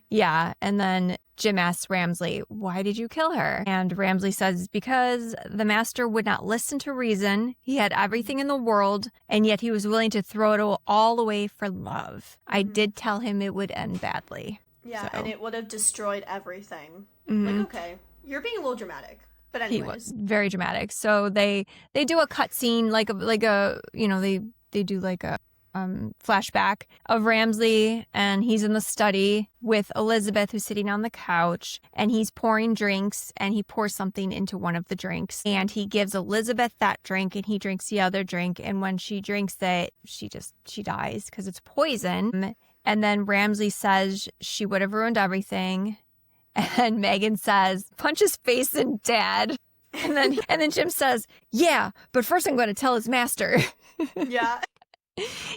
Yeah. And then Jim asks Ramsley, why did you kill her? And Ramsley says, because the master would not listen to reason. He had everything in the world, and yet he was willing to throw it all away for love. I did tell him it would end badly. Yeah, and it would have destroyed everything. Like, okay, you're being a little dramatic. But anyways. He was very dramatic. So they do a cut scene, they do like a flashback of Ramsley, and he's in the study with Elizabeth, who's sitting on the couch, and he's pouring drinks, and he pours something into one of the drinks, and he gives Elizabeth that drink, and he drinks the other drink, and when she drinks it, she dies because it's poison. And then Ramsley says she would have ruined everything. And Megan says, punch his face in, Dad. And then Jim says, yeah, but first I'm going to tell his master. Yeah.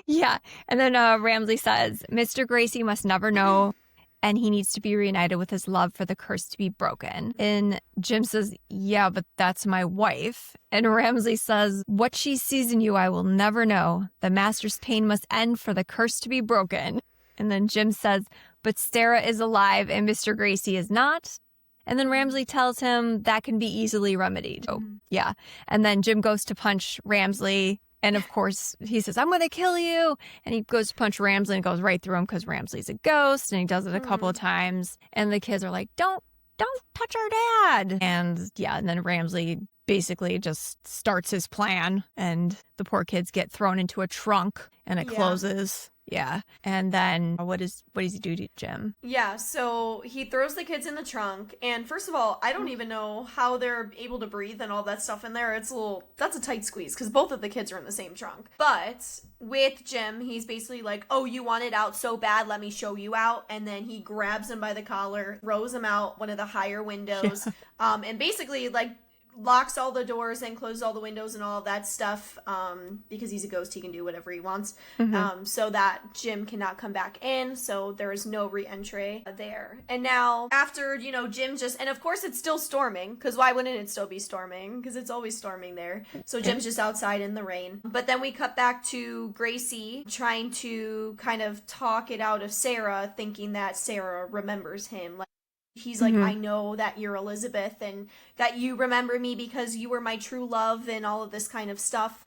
Yeah. And then Ramsley says, Mr. Gracie must never know, and he needs to be reunited with his love for the curse to be broken. And Jim says, yeah, but that's my wife. And Ramsley says, what she sees in you I will never know. The master's pain must end for the curse to be broken. And then Jim says, but Sarah is alive and Mr. Gracie is not. And then Ramsley tells him that can be easily remedied. Oh, yeah. And then Jim goes to punch Ramsley. And of course, he says, I'm going to kill you. And he goes to punch Ramsley and goes right through him because Ramsley's a ghost. And he does it a couple of times. And the kids are like, don't touch our dad. And yeah, and then Ramsley basically just starts his plan. And the poor kids get thrown into a trunk and it closes. Yeah. And then what does he do to Jim? Yeah, so he throws the kids in the trunk. And first of all, I don't even know how they're able to breathe and all that stuff in there. That's a tight squeeze because both of the kids are in the same trunk. But with Jim, he's basically like, oh, you want it out so bad, let me show you out. And then he grabs him by the collar, throws him out one of the higher windows, and basically like locks all the doors and closes all the windows and all of that stuff, because he's a ghost, he can do whatever he wants, so that Jim cannot come back in, so there is no re-entry there. And now after, Jim and of course it's still storming, because why wouldn't it still be storming, because it's always storming there, so Jim's just outside in the rain. But then we cut back to Gracie trying to kind of talk it out of Sarah, thinking that Sarah remembers him. Like, he's like, I know that you're Elizabeth and that you remember me because you were my true love and all of this kind of stuff.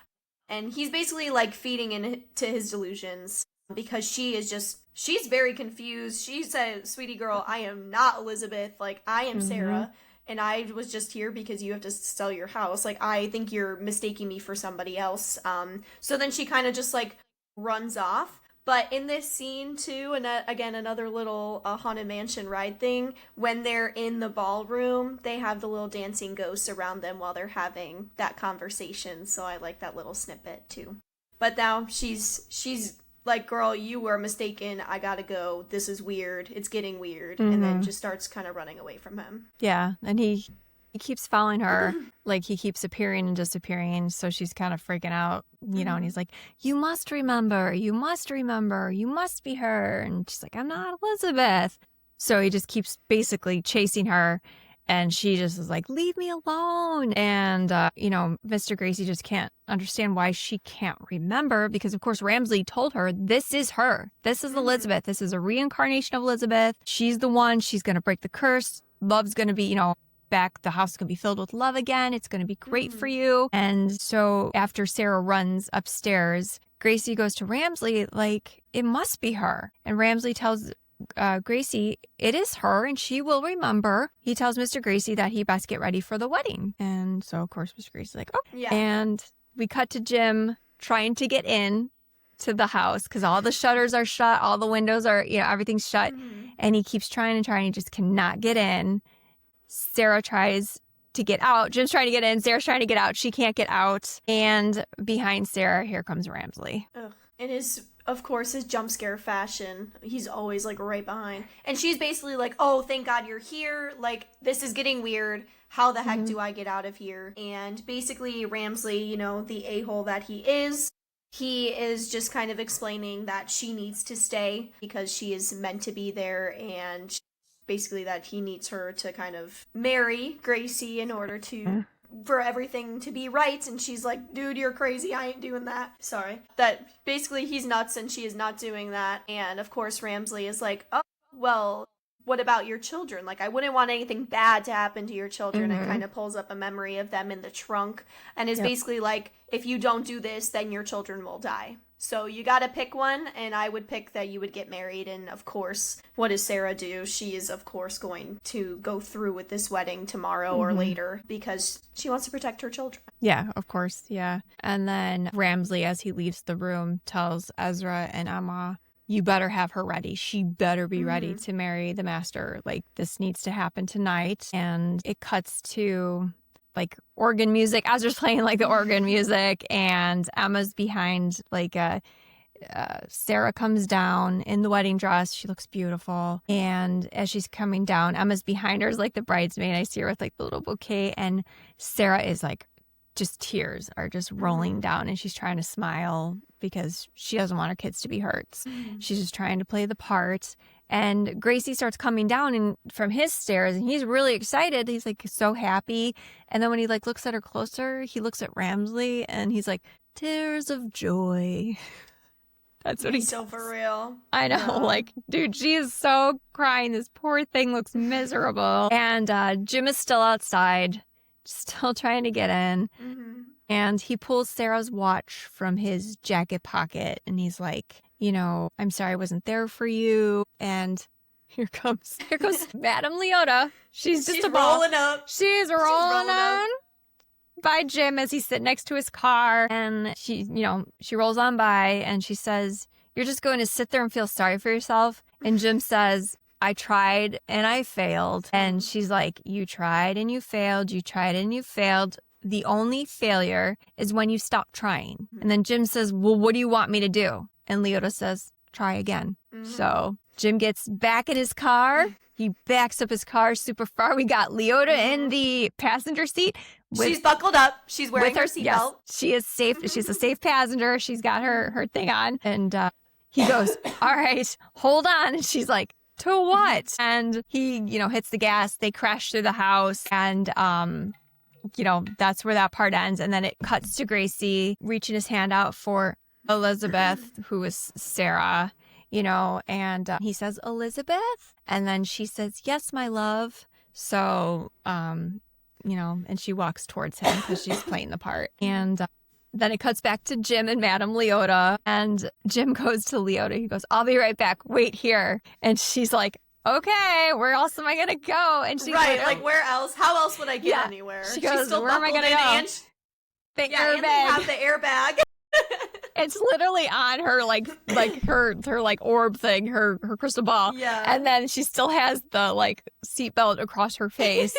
And he's basically like feeding into his delusions because she's very confused. She said, sweetie girl, I am not Elizabeth. Like, I am Sarah. And I was just here because you have to sell your house. Like, I think you're mistaking me for somebody else. So then she kind of just like runs off. But in this scene, too, and again, another little Haunted Mansion ride thing, when they're in the ballroom, they have the little dancing ghosts around them while they're having that conversation. So I like that little snippet, too. But now she's like, girl, you were mistaken. I gotta go. This is weird. It's getting weird. And then just starts kind of running away from him. Yeah, and he keeps following her, like he keeps appearing and disappearing, so she's kind of freaking out, and he's like, you must remember, you must be her. And she's like, I'm not Elizabeth. So he just keeps basically chasing her, and she just is like, leave me alone. And, Mr. Gracie just can't understand why she can't remember, because of course Ramsley told her, this is her. This is Elizabeth. This is a reincarnation of Elizabeth. She's the one. She's going to break the curse. Love's going to be, back, the house is going to be filled with love again. It's going to be great for you. And so after Sarah runs upstairs, Gracie goes to Ramsley like, it must be her. And Ramsley tells Gracie it is her and she will remember. He tells Mr. Gracie that he best get ready for the wedding. And so of course Mr. Gracie's like, oh. Yeah. And we cut to Jim trying to get in to the house because all the shutters are shut, all the windows are, everything's shut. And he keeps trying and trying, he just cannot get in. Sarah tries to get out. Jim's trying to get in. Sarah's trying to get out. She can't get out. And behind Sarah, here comes Ramsley. Ugh. In of course, his jump scare fashion. He's always like right behind. And she's basically like, oh, thank God you're here. Like, this is getting weird. How the heck do I get out of here? And basically Ramsley, the a-hole that he is just kind of explaining that she needs to stay because she is meant to be there, and basically that he needs her to kind of marry Gracie in order to for everything to be right. And she's like, dude, you're crazy, I ain't doing that. Sorry. That basically he's nuts and she is not doing that. And of course Ramsley is like, oh, well, what about your children? Like, I wouldn't want anything bad to happen to your children. And kind of pulls up a memory of them in the trunk and is basically like, if you don't do this, then your children will die. So you gotta pick one, and I would pick that you would get married. And of course, what does Sarah do? She is, of course, going to go through with this wedding tomorrow or later because she wants to protect her children. Yeah, of course, yeah. And then Ramsley, as he leaves the room, tells Ezra and Emma, you better have her ready. She better be ready to marry the master. Like, this needs to happen tonight. And it cuts to like organ music. Ezra's playing like the organ music, and Emma's behind. Like Sarah comes down in the wedding dress. She looks beautiful, and as she's coming down, Emma's behind her is like the bridesmaid. I see her with like the little bouquet, and Sarah is like, just tears are just rolling down, and she's trying to smile because she doesn't want her kids to be hurt. She's just trying to play the part. And Gracie starts coming down and from his stairs, and he's really excited. He's like so happy. And then when he like looks at her closer, he looks at Ramsley and he's like, tears of joy. That's what he He's so does. for real. I know, Yeah. like, dude, she is so crying. This poor thing looks miserable. And Jim is still outside, still trying to get in. Mm-hmm. And he pulls Sarah's watch from his jacket pocket. And he's like, I'm sorry I wasn't there for you. And here goes Madame Leota. She's just rolling up. She's rolling up. on by Jim as he's sitting next to his car. And she rolls on by and she says, "You're just going to sit there and feel sorry for yourself." And Jim says, "I tried and I failed." And she's like, "You tried and you failed. You tried and you failed. The only failure is when you stop trying." And then Jim says, "Well, what do you want me to do?" And Leota says, "Try again." Mm-hmm. So Jim gets back in his car. He backs up his car super far. We got Leota in the passenger seat. She's buckled up. She's wearing her seatbelt. Yes, she is safe. She's a safe passenger. She's got her thing on. And he goes, "All right, hold on." And she's like, "To what?" And he, hits the gas. They crash through the house. And, that's where that part ends. And then it cuts to Gracie reaching his hand out for Elizabeth, who is Sarah, and he says, "Elizabeth?" And then she says, "Yes, my love." So, and she walks towards him because she's playing the part. And then it cuts back to Jim and Madame Leota. And Jim goes to Leota. He goes, "I'll be right back. Wait here." And she's like, "Okay, where else am I going to go?" And she's like, where else? How else would I get anywhere? She goes, still "Where am I going to go?" And The and they airbag. have the airbag. It's literally on her her orb thing, her crystal ball. Yeah. And then she still has the seatbelt across her face.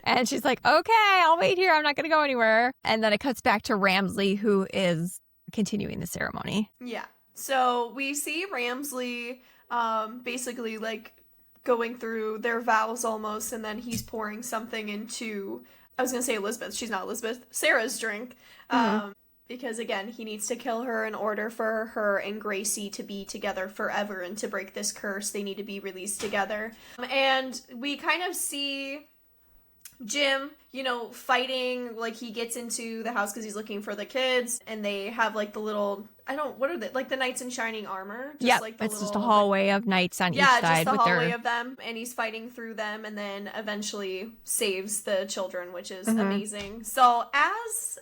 And she's like, "Okay, I'll wait here. I'm not going to go anywhere." And then it cuts back to Ramsley, who is continuing the ceremony. Yeah. So we see Ramsley basically going through their vows almost, and then he's pouring something into, I was going to say Elizabeth. She's not Elizabeth. Sarah's drink. Because, again, he needs to kill her in order for her and Gracie to be together forever and to break this curse. They need to be released together. And we kind of see Jim, fighting, he gets into the house because he's looking for the kids, and they have, the little, what are they, the knights in shining armor? Yeah, it's just a hallway of knights on each side. Yeah, just the hallway of them, and he's fighting through them, and then eventually saves the children, which is amazing. So as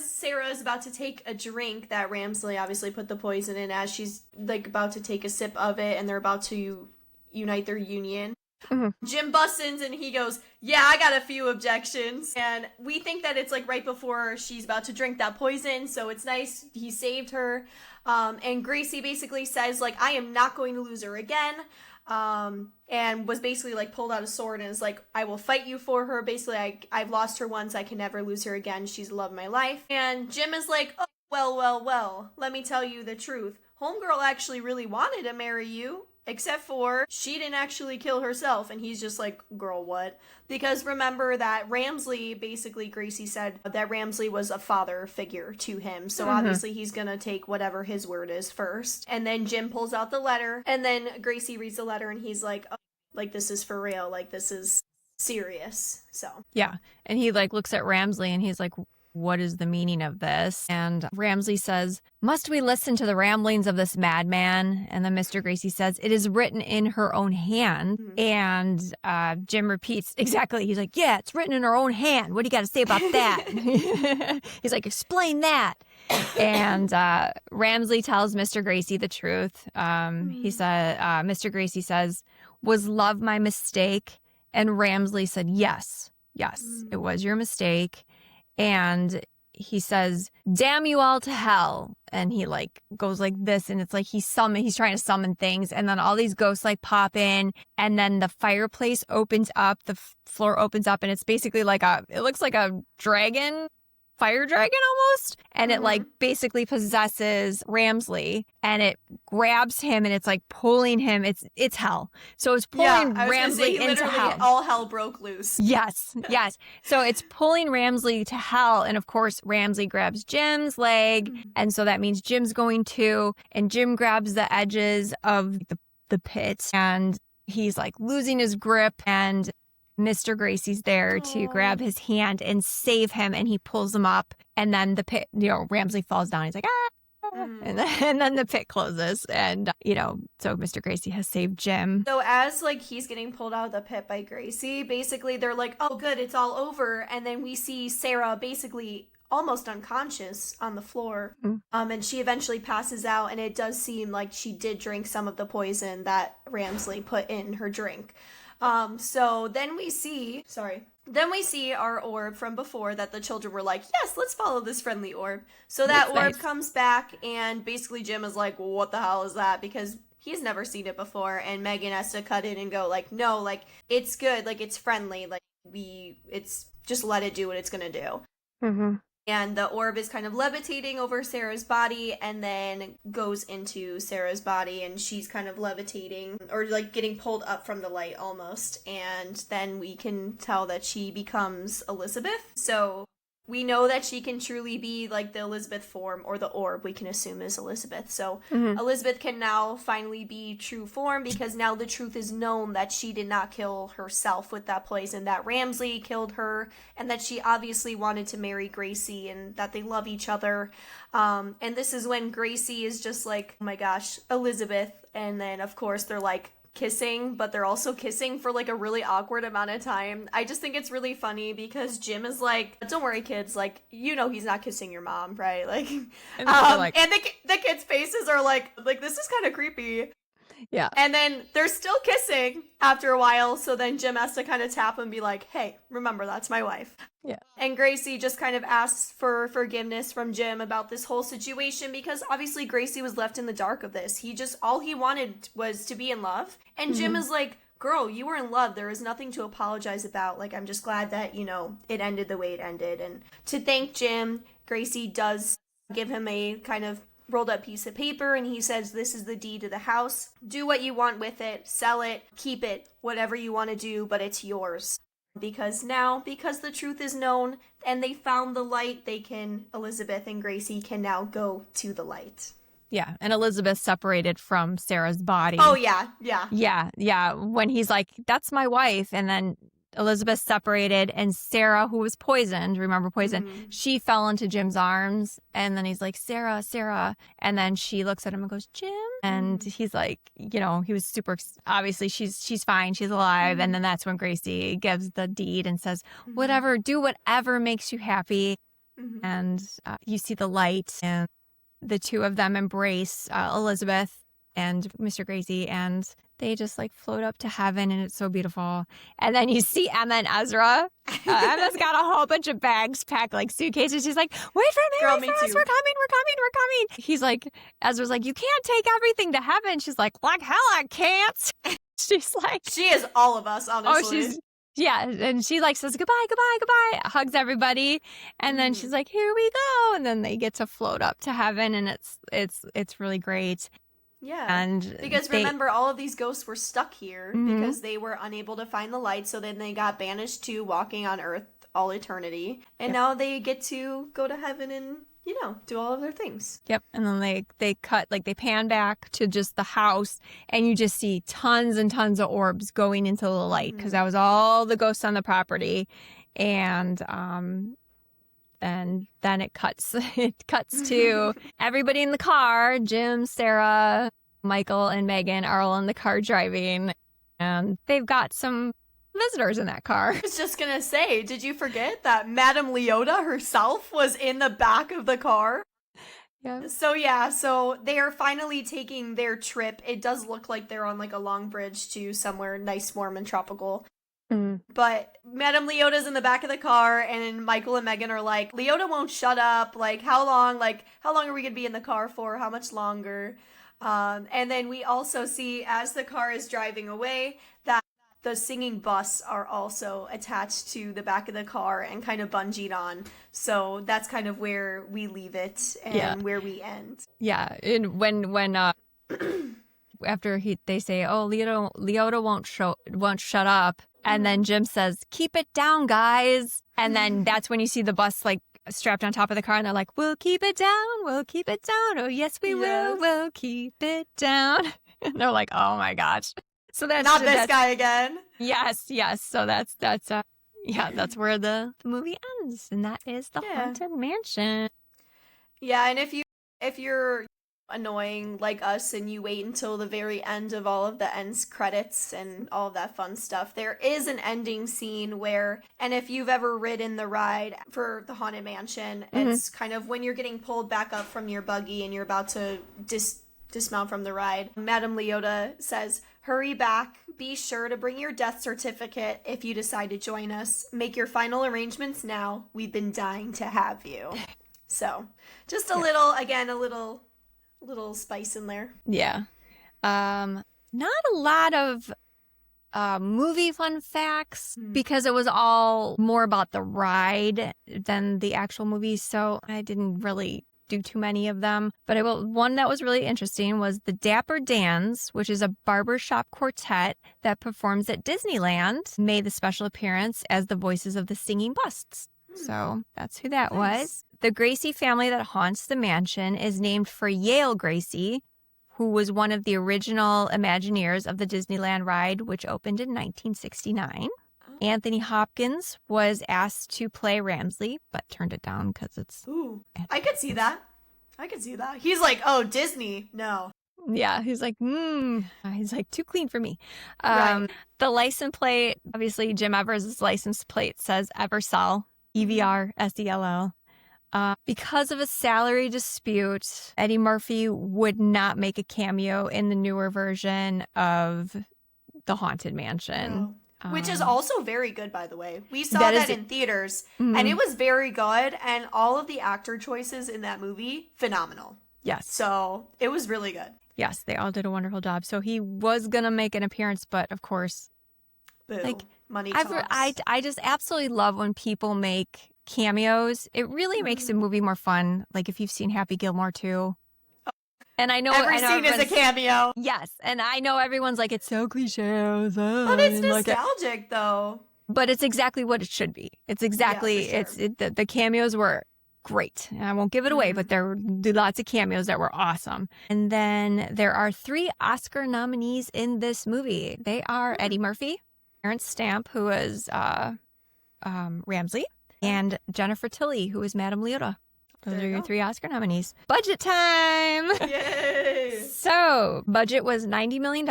Sarah is about to take a drink that Ramsley obviously put the poison in, as she's, about to take a sip of it, and they're about to unite their union, Jim busts in and he goes, "Yeah, I got a few objections." And we think that it's right before she's about to drink that poison, so it's nice he saved her. And Gracie basically says, "I am not going to lose her again." And was basically pulled out a sword and is like, "I will fight you for her." Basically, I've lost her once, I can never lose her again. She's the love of my life. And Jim is like, "Oh, well, let me tell you the truth. Homegirl actually really wanted to marry you. Except for she didn't actually kill herself." And he's just like, "Girl, what?" Because remember that Ramsley, basically Gracie said that Ramsley was a father figure to him. So obviously he's gonna take whatever his word is first. And then Jim pulls out the letter, and then Gracie reads the letter, and he's like, "Oh, this is for real. This is serious." So yeah. And he looks at Ramsley and he's like, "What is the meaning of this?" And Ramsley says, "Must we listen to the ramblings of this madman?" And then Mr. Gracie says, "It is written in her own hand." And Jim repeats, exactly. He's like, "Yeah, it's written in her own hand. What do you got to say about that?" He's like, "Explain that." And Ramsley tells Mr. Gracie the truth. He said, Mr. Gracie says, "Was love my mistake?" And Ramsley said, Yes, it was your mistake." And he says, "Damn you all to hell." And he goes like this, and it's he's trying to summon things, and then all these ghosts pop in, and then the fireplace opens up, the floor opens up, and it's basically it looks like a dragon, fire dragon almost, and it basically possesses Ramsley, and it grabs him, and it's pulling him. It's hell. So it's pulling Ramsley into hell. All hell broke loose. Yes. So it's pulling Ramsley to hell, and of course Ramsley grabs Jim's leg, and so that means Jim's going to, and Jim grabs the edges of the pit, and he's losing his grip, and Mr. Gracie's there to grab his hand and save him, and he pulls him up, and then the pit, Ramsley falls down. He's like, "Ah!" And then the pit closes. And, so Mr. Gracie has saved Jim. So as like he's getting pulled out of the pit by Gracie, basically they're like, oh good, it's all over. And then we see Sarah basically almost unconscious on the floor. And she eventually passes out, and it does seem like she did drink some of the poison that Ramsley put in her drink. So then we see our orb from before that the children were like, yes, let's follow this friendly orb. So that orb nice. comes back, and basically Jim is like, well, what the hell is that? Because he's never seen it before, and Megan has to cut in and go like, no, like, it's good, like, it's friendly, like, it's just let it do what it's gonna do. And the orb is kind of levitating over Sarah's body and then goes into Sarah's body, and she's kind of levitating or like getting pulled up from the light almost. And then we can tell that she becomes Elizabeth. So we know that she can truly be like the Elizabeth form, or the orb we can assume is Elizabeth. So Elizabeth can now finally be true form, because now the truth is known that she did not kill herself with that poison, that Ramsley killed her, and that she obviously wanted to marry Gracie, and that they love each other. And this is when Gracie is just like, oh my gosh, Elizabeth. And then of course they're like kissing, but they're also kissing for like a really awkward amount of time. I just think it's really funny because Jim is like, don't worry kids, like, he's not kissing your mom, right? Like, and the kids' faces are like this is kind of creepy. Yeah. And then they're still kissing after a while, so then Jim has to kind of tap and be like, hey, remember, that's my wife. Yeah. And Gracie just kind of asks for forgiveness from Jim about this whole situation, because obviously Gracie was left in the dark of this. All he wanted was to be in love. And Jim is like, girl, you were in love. There is nothing to apologize about. Like, I'm just glad that, it ended the way it ended. And to thank Jim, Gracie does give him a kind of rolled up piece of paper, and he says, this is the deed to the house. Do what you want with it, sell it, keep it, whatever you want to do, but it's yours. Because the truth is known and they found the light, Elizabeth and Gracie can now go to the light. Yeah, and Elizabeth separated from Sarah's body. Oh, yeah. Yeah, when he's like, that's my wife, and then Elizabeth separated, and Sarah, who was poisoned, remember poison, she fell into Jim's arms, and then he's like, Sarah, and then she looks at him and goes, Jim, and he's like, he was super, obviously she's fine, she's alive, and then that's when Gracie gives the deed and says, whatever, do whatever makes you happy, and you see the light, and the two of them embrace Elizabeth and Mr. Gracie, and they just like float up to heaven, and it's so beautiful. And then you see Emma and Ezra. Emma's got a whole bunch of bags packed, like suitcases. She's like, wait for me, wait for us. We're coming. He's like, Ezra's like, you can't take everything to heaven. She's like hell I can't. She's like, she is all of us, honestly. And she like says goodbye, hugs everybody, and then she's like, here we go. And then they get to float up to heaven, and it's really great. Yeah, and because remember, all of these ghosts were stuck here because they were unable to find the light, so then they got banished to walking on Earth all eternity, and now they get to go to heaven and, do all of their things. Yep, and then they cut, like they pan back to just the house, and you just see tons and tons of orbs going into the light, because that was all the ghosts on the property, and and then it cuts to everybody in the car. Jim, Sarah, Michael, and Megan are all in the car driving, and they've got some visitors in that car. I was just gonna say, did you forget that Madame Leota herself was in the back of the car? Yeah. So they are finally taking their trip. It does look like they're on like a long bridge to somewhere nice, warm, and tropical. But Madame Leota's in the back of the car, and Michael and Megan are like, Leota won't shut up. Like, how long are we gonna be in the car for? How much longer? And then we also see, as the car is driving away, that the singing bus are also attached to the back of the car and kind of bungeed on. So that's kind of where we leave it and where we end. Yeah, and when after they say, oh, Leota won't shut up. And then Jim says, keep it down, guys. And then that's when you see the bus like strapped on top of the car, and they're like, we'll keep it down. Oh, yes, we will. We'll keep it down. And they're like, oh my gosh. So that's not this guy again. Yes. So that's where the movie ends. And that is the Haunted Mansion. Yeah, and if you If you're annoying like us and you wait until the very end of all of the ends credits and all of that fun stuff, there is an ending scene where, and if you've ever ridden the ride for the Haunted Mansion, it's kind of when you're getting pulled back up from your buggy and you're about to dismount from the ride. Madame Leota says, "Hurry back. Be sure to bring your death certificate if you decide to join us. Make your final arrangements now. We've been dying to have you." So, just a little spice in there. Yeah. Not a lot of movie fun facts because it was all more about the ride than the actual movie. So I didn't really do too many of them. But one that was really interesting was the Dapper Dans, which is a barbershop quartet that performs at Disneyland, made the special appearance as the voices of the singing busts. So that's who that was. The Gracie family that haunts the mansion is named for Yale Gracie, who was one of the original Imagineers of the Disneyland ride, which opened in 1969. Anthony Hopkins was asked to play Ramsley, but turned it down because it's... Ooh, I could see that. He's like, oh, Disney, no. Yeah, he's like, he's like, too clean for me. Right. The license plate, obviously Jim Evers' license plate says Eversell, Eversell. Because of a salary dispute, Eddie Murphy would not make a cameo in the newer version of The Haunted Mansion. Oh. Which is also very good, by the way. We saw that in theaters, and it was very good, and all of the actor choices in that movie, phenomenal. Yes. So, it was really good. Yes, they all did a wonderful job. So he was going to make an appearance, but of course... Boo. Like, money talks. I just absolutely love when people make cameos. It really makes a movie more fun. Like if you've seen Happy Gilmore too. And I know every scene is a cameo. Yes, and I know everyone's like, it's so cliche. But it's nostalgic though. But it's exactly what it should be. It's exactly the cameos were great. And I won't give it away, but there were lots of cameos that were awesome. And then there are 3 Oscar nominees in this movie. They are Eddie Murphy, Terrence Stamp, who was Ramsley, and Jennifer Tilly, who was Madame Leota. Those are your 3 Oscar nominees. Budget time! Yay! So, budget was $90 million.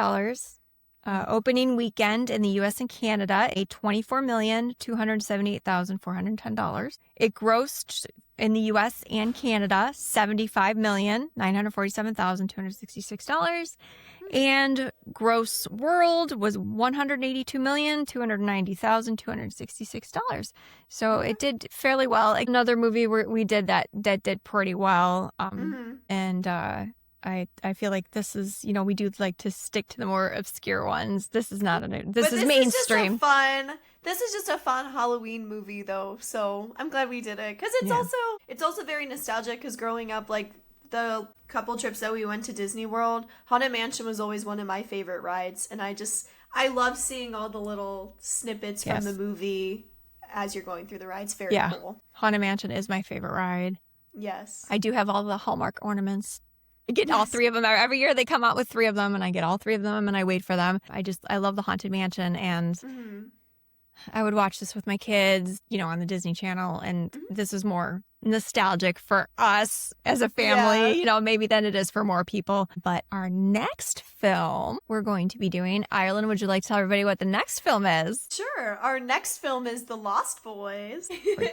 Opening weekend in the U.S. and Canada, a $24,278,410. It grossed in the U.S. and Canada $75,947,266. And gross world was $182,290,266. So it did fairly well. Another movie we did that did pretty well. And I feel like this is, we do like to stick to the more obscure ones. This is not this is mainstream. This is just a fun Halloween movie though. So I'm glad we did it because it's also very nostalgic because growing up, like the couple trips that we went to Disney World, Haunted Mansion was always one of my favorite rides. And I love seeing all the little snippets from the movie as you're going through the rides. Very cool. Haunted Mansion is my favorite ride. Yes. I do have all the Hallmark ornaments. I get all 3 of them. Every year they come out with 3 of them and I get all 3 of them and I wait for them. I love the Haunted Mansion and I would watch this with my kids, on the Disney Channel. And this is more nostalgic for us as a family, maybe than it is for more people. But our next film we're going to be doing, Ireland, would you like to tell everybody what the next film is? Sure. Our next film is The Lost Boys.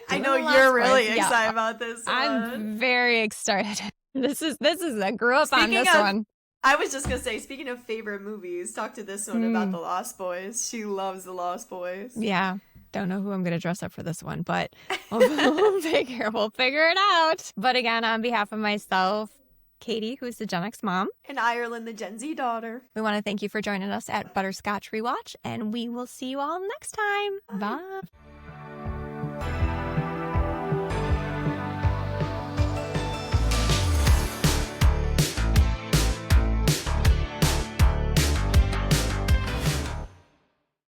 I know you're really excited about this one. I'm very excited. This is I grew up on this one. I was just going to say, speaking of favorite movies, talk to this one about The Lost Boys. She loves The Lost Boys. Yeah. Don't know who I'm going to dress up for this one, but we'll figure it out. But again, on behalf of myself, Katie, who's the Gen X mom, and Ireland, the Gen Z daughter, we want to thank you for joining us at Butterscotch Rewatch, and we will see you all next time. Bye.